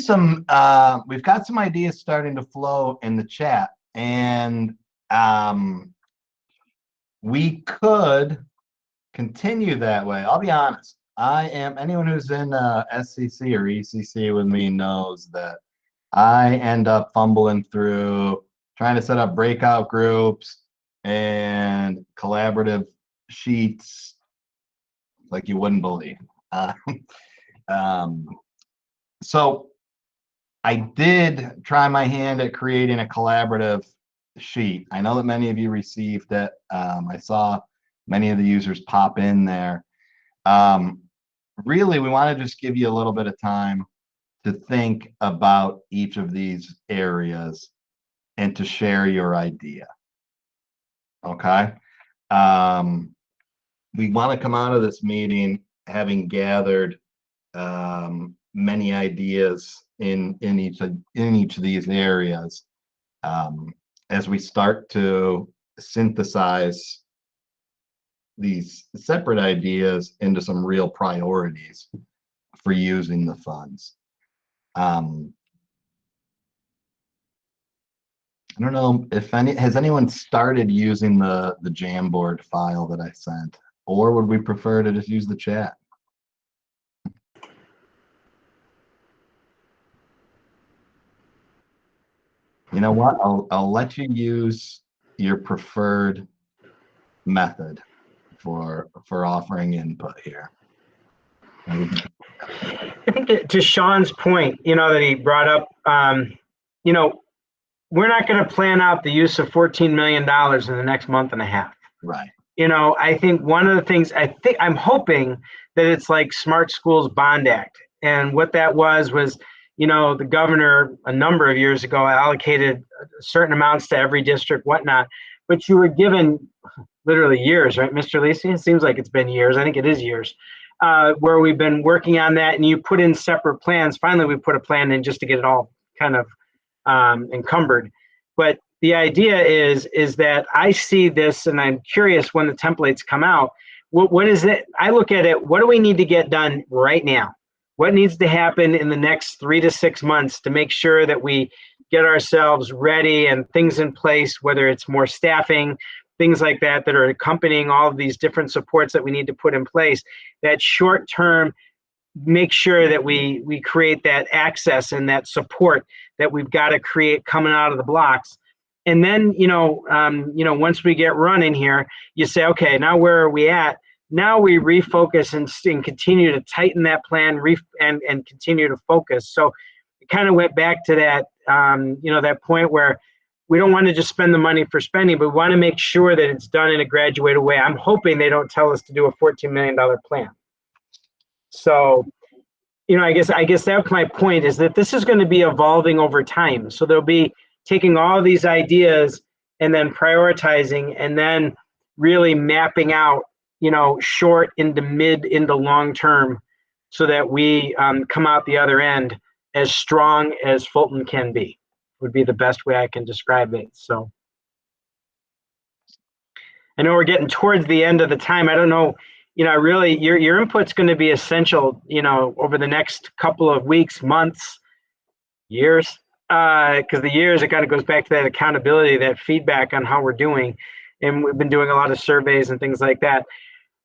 we've got some ideas starting to flow in the chat, and we could continue that way. I'll be honest. Anyone who's in SCC or ECC with me knows that I end up fumbling through trying to set up breakout groups and collaborative sheets like you wouldn't believe. So I did try my hand at creating a collaborative sheet. I know that many of you received it. I saw many of the users pop in there. Really, we want to just give you a little bit of time to think about each of these areas and to share your idea. Okay? We want to come out of this meeting having gathered many ideas in each of these areas as we start to synthesize these separate ideas into some real priorities for using the funds. I don't know if has anyone started using the Jamboard file that I sent, or would we prefer to just use the chat? You know what? I'll let you use your preferred method for offering input here. I think that to Sean's point, that he brought up, we're not going to plan out the use of $14 million in the next month and a half. Right. I think one of the things I'm hoping that it's like Smart Schools Bond Act. And what that was, the governor a number of years ago allocated certain amounts to every district, whatnot, but you were given literally years, right, Mr. Lisi? It seems like it's been years. I think it is years, where we've been working on that, and you put in separate plans. Finally, we put a plan in just to get it all kind of encumbered. But the idea is that I see this, and I'm curious when the templates come out, what is it? I look at it, what do we need to get done right now? what needs to happen in the next 3 to 6 months to make sure that we get ourselves ready and things in place, whether it's more staffing, things like that are accompanying all of these different supports that we need to put in place. That short term, make sure that we create that access and that support that we've got to create coming out of the blocks. And then, once we get running here, you say, okay, now where are we at? Now we refocus and continue to tighten that plan and continue to focus. So it kind of went back to that, that point where we don't want to just spend the money for spending, but we want to make sure that it's done in a graduated way. I'm hoping they don't tell us to do a $14 million plan. So, I guess that's my point, is that this is going to be evolving over time. So they'll be taking all these ideas and then prioritizing and then really mapping out, short into mid into long term, so that we come out the other end as strong as Fulton can be, would be the best way I can describe it. So I know we're getting towards the end of the time. I don't know, really your input's going to be essential, over the next couple of weeks, months, years, because the years, it kind of goes back to that accountability, that feedback on how we're doing. And we've been doing a lot of surveys and things like that.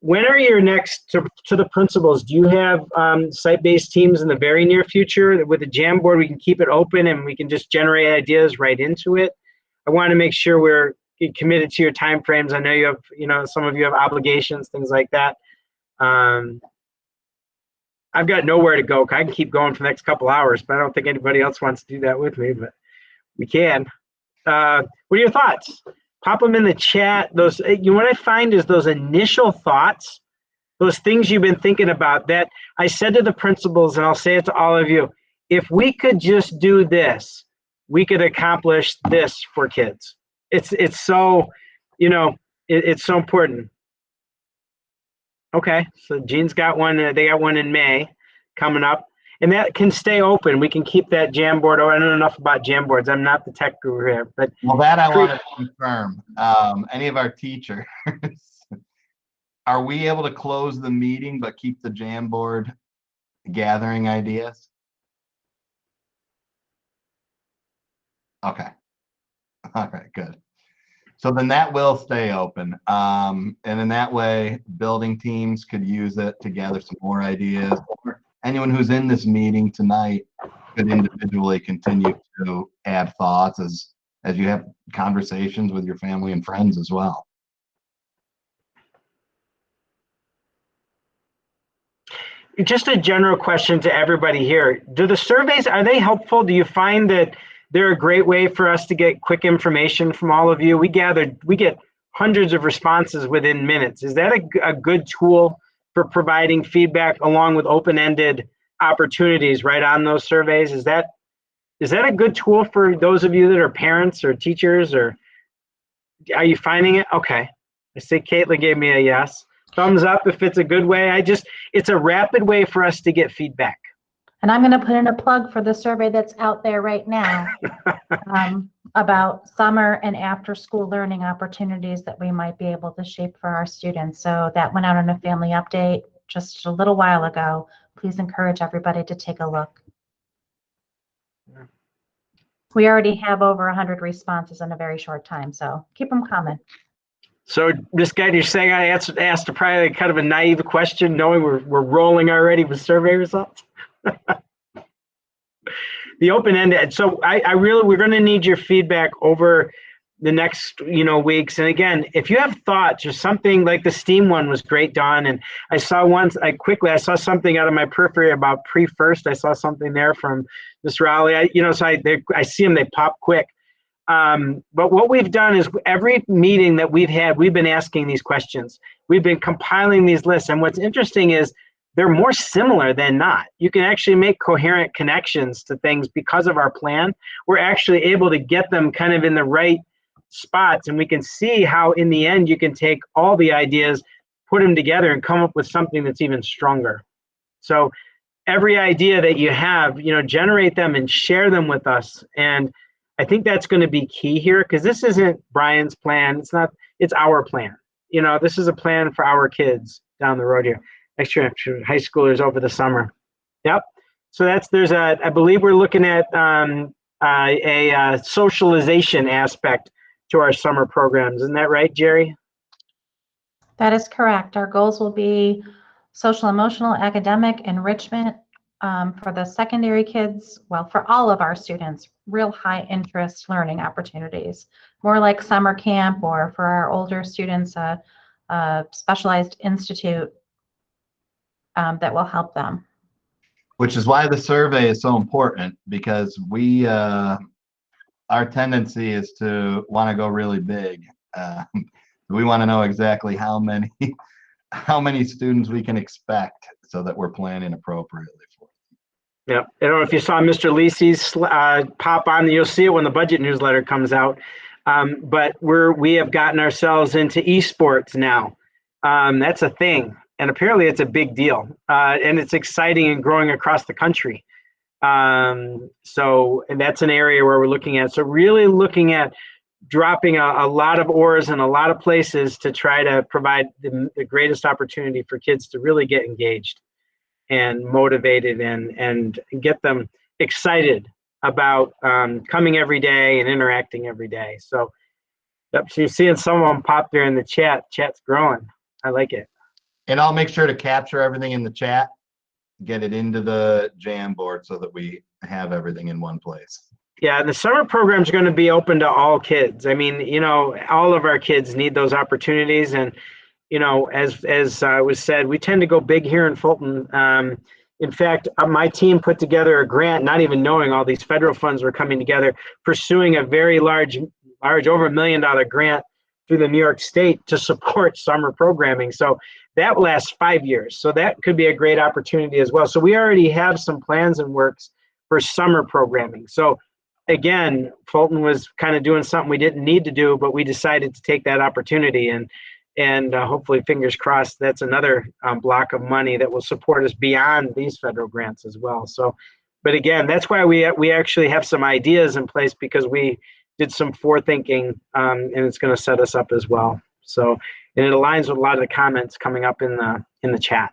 When are your next, to the principals, do you have site-based teams in the very near future? With the Jamboard, we can keep it open and we can just generate ideas right into it. I want to make sure we're committed to your timeframes. I know you have, some of you have obligations, things like that. I've got nowhere to go. I can keep going for the next couple hours, but I don't think anybody else wants to do that with me, but we can. What are your thoughts? Pop them in the chat. What I find is those initial thoughts, those things you've been thinking about, that I said to the principals, and I'll say it to all of you, if we could just do this, we could accomplish this for kids. It's so, it's so important. Okay, so Jean's got one, they got one in May coming up, and that can stay open. We can keep that Jamboard. I don't know enough about Jamboards. I'm not the tech guru here, but. Well, that I want to confirm. Any of our teachers, are we able to close the meeting but keep the Jamboard gathering ideas? Okay. All right, good. So then that will stay open. And in that way, building teams could use it to gather some more ideas. Or anyone who's in this meeting tonight could individually continue to add thoughts as you have conversations with your family and friends as well. Just a general question to everybody here. Do the surveys, are they helpful? Do you find that they're a great way for us to get quick information from all of you? We get hundreds of responses within minutes. Is that a good tool for providing feedback along with open-ended opportunities right on those surveys? Is that a good tool for those of you that are parents or teachers, or are you finding it? Okay. I see Caitlin gave me a yes. Thumbs up if it's a good way. It's a rapid way for us to get feedback. And I'm going to put in a plug for the survey that's out there right now about summer and after school learning opportunities that we might be able to shape for our students. So that went out on a family update just a little while ago. Please encourage everybody to take a look. We already have over 100 responses in a very short time, so keep them coming. So this guy, you're saying I asked a probably kind of a naive question, knowing we're rolling already with survey results? The open-ended. So we're going to need your feedback over the next weeks. And again, if you have thoughts or something, like the STEAM one was great, Dawn. And I saw something out of my periphery about pre-first. I saw something there from Ms. Rowley. I see them, they pop quick. But what we've done is every meeting that we've had, we've been asking these questions. We've been compiling these lists. And what's interesting is they're more similar than not. You can actually make coherent connections to things because of our plan. We're actually able to get them kind of in the right spots, and we can see how in the end you can take all the ideas, put them together, and come up with something that's even stronger. So every idea that you have, generate them and share them with us. And I think that's going to be key here, because this isn't Brian's plan. It's our plan. This is a plan for our kids down the road here. Next year, high schoolers over the summer. Yep. So I believe we're looking at a socialization aspect to our summer programs. Isn't that right, Jerry? That is correct. Our goals will be social, emotional, academic enrichment for the secondary kids, well, for all of our students, real high interest learning opportunities, more like summer camp, or for our older students, a specialized institute that will help them. Which is why the survey is so important, because our tendency is to want to go really big. We want to know exactly how many students we can expect so that we're planning appropriately for them. Yep. I don't know if you saw Mr. Lisi's pop on, you'll see it when the budget newsletter comes out. But we have gotten ourselves into esports now. That's a thing. And apparently it's a big deal. And it's exciting and growing across the country. And that's an area where we're looking at. So really looking at dropping a lot of oars in a lot of places to try to provide the greatest opportunity for kids to really get engaged and motivated and get them excited about coming every day and interacting every day. So, yep, so you're seeing some of them pop there in the chat. Chat's growing. I like it. And I'll make sure to capture everything in the chat, get it into the Jamboard so that we have everything in one place. Yeah, the summer program is going to be open to all kids. I mean, all of our kids need those opportunities. And, as was said, we tend to go big here in Fulton. In fact, my team put together a grant, not even knowing all these federal funds were coming together, pursuing a very large, over $1 million grant through the New York State to support summer programming. So that lasts 5 years. So that could be a great opportunity as well. So we already have some plans and works for summer programming. So again, Fulton was kind of doing something we didn't need to do, but we decided to take that opportunity, and hopefully, fingers crossed, that's another block of money that will support us beyond these federal grants as well. So, but again, that's why we actually have some ideas in place, because we did some forethinking, and it's going to set us up as well. So, and it aligns with a lot of the comments coming up in the chat.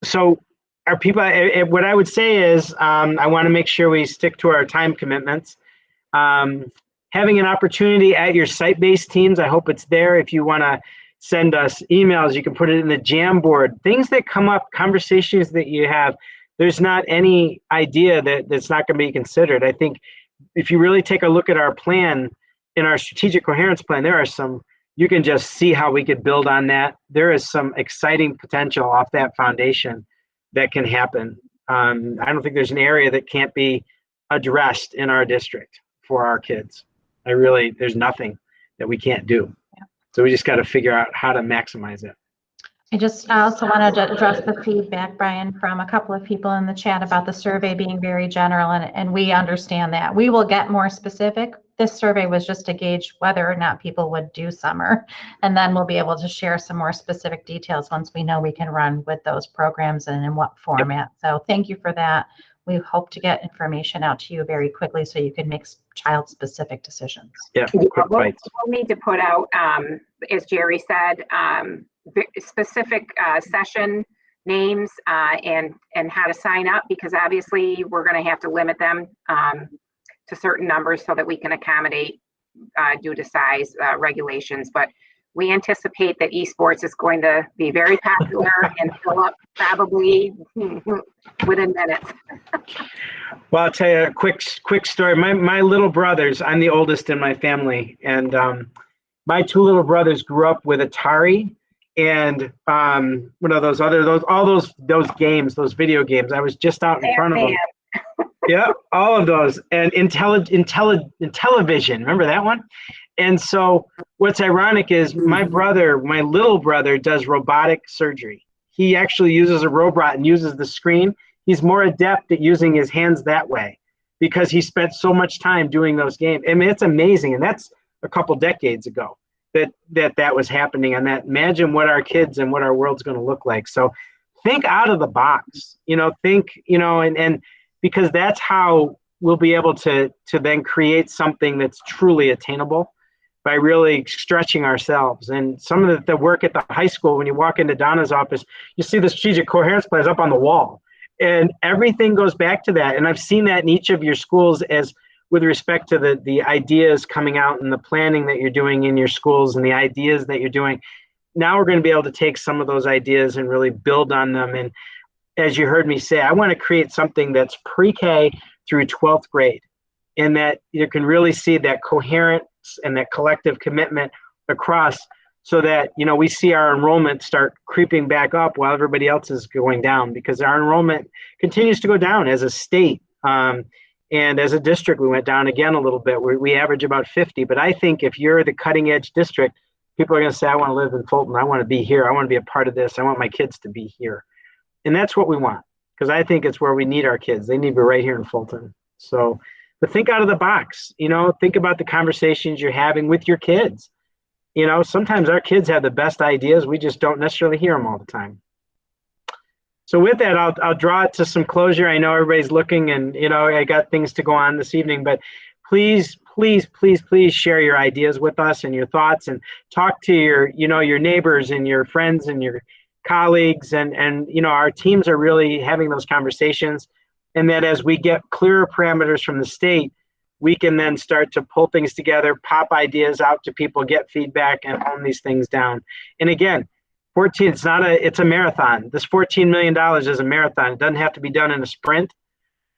So, our people, what I would say is, I want to make sure we stick to our time commitments. Having an opportunity at your site-based teams, I hope it's there. If you want to send us emails, you can put it in the Jamboard. Things that come up, conversations that you have, there's not any idea that's not going to be considered. I think if you really take a look at our plan, in our strategic coherence plan, there are some, you can just see how we could build on that. There is some exciting potential off that foundation that can happen. I don't think there's an area that can't be addressed in our district for our kids. There's nothing that we can't do. Yeah. So we just got to figure out how to maximize it. I also wanted to address the feedback, Brian, from a couple of people in the chat about the survey being very general, and we understand that. We will get more specific. This survey was just to gauge whether or not people would do summer, and then we'll be able to share some more specific details once we know we can run with those programs and in what format. Yep. So thank you for that. We hope to get information out to you very quickly so you can make child-specific decisions. Yeah, we'll need to put out, as Jerry said, specific session names and how to sign up, because obviously we're going to have to limit them to certain numbers so that we can accommodate due to size regulations. But we anticipate that esports is going to be very popular and fill up probably within minutes. Well, I'll tell you a quick story. My little brothers, I'm the oldest in my family, and my two little brothers grew up with Atari and what are all those games, those video games. I was just out in front of them. Yeah, all of those. And Intellivision, remember that one? And so what's ironic is my little brother does robotic surgery. He actually uses a robot and uses the screen. He's more adept at using his hands that way because he spent so much time doing those games. I mean, it's amazing. And that's a couple decades ago that was happening. And that, imagine what our kids and what our world's going to look like. So think out of the box, and because that's how we'll be able to then create something that's truly attainable. by really stretching ourselves. And some of the work at the high school, when you walk into Donna's office, you see the strategic coherence plans up on the wall. And everything goes back to that. And I've seen that in each of your schools as with respect to the ideas coming out and the planning that you're doing in your schools and the ideas that you're doing. Now we're going to be able to take some of those ideas and really build on them. And as you heard me say, I want to create something that's pre-K through 12th grade, and that you can really see that coherence and that collective commitment across, so that, you know, we see our enrollment start creeping back up while everybody else is going down, because our enrollment continues to go down as a state. And as a district, we went down again a little bit. We average about 50, but I think if you're the cutting edge district, people are going to say, I want to live in Fulton. I want to be here. I want to be a part of this. I want my kids to be here. And that's what we want, because I think it's where we need our kids. They need to be right here in Fulton. So, but think out of the box, you know, think about the conversations you're having with your kids. You know, sometimes our kids have the best ideas. We just don't necessarily hear them all the time. So with that, I'll draw it to some closure. I know everybody's looking, and, you know, I got things to go on this evening, but please, please, please, please share your ideas with us and your thoughts, and talk to your, you know, your neighbors and your friends and your colleagues. And, you know, our teams are really having those conversations, and that as we get clearer parameters from the state, we can then start to pull things together, pop ideas out to people, get feedback, and hone these things down. And again, it's a marathon. This $14 million is a marathon. It doesn't have to be done in a sprint,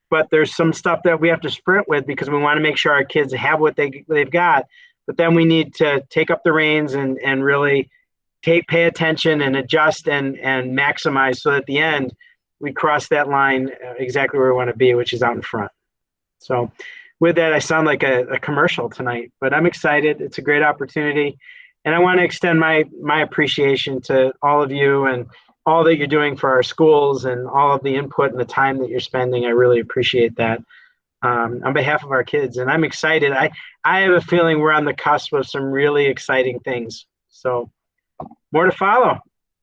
but there's some stuff that we have to sprint with, because we want to make sure our kids have what they've got. But then we need to take up the reins and really pay attention and adjust and maximize, so that at the end we cross that line exactly where we want to be, which is out in front. So with that, I sound like a commercial tonight, but I'm excited. It's a great opportunity. And I want to extend my appreciation to all of you and all that you're doing for our schools, and all of the input and the time that you're spending. I really appreciate that on behalf of our kids. And I'm excited. I have a feeling we're on the cusp of some really exciting things. So more to follow.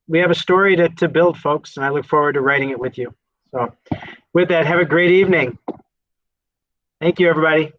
We have a story to build, folks, and I look forward to writing it with you. So with that, have a great evening. Thank you, everybody.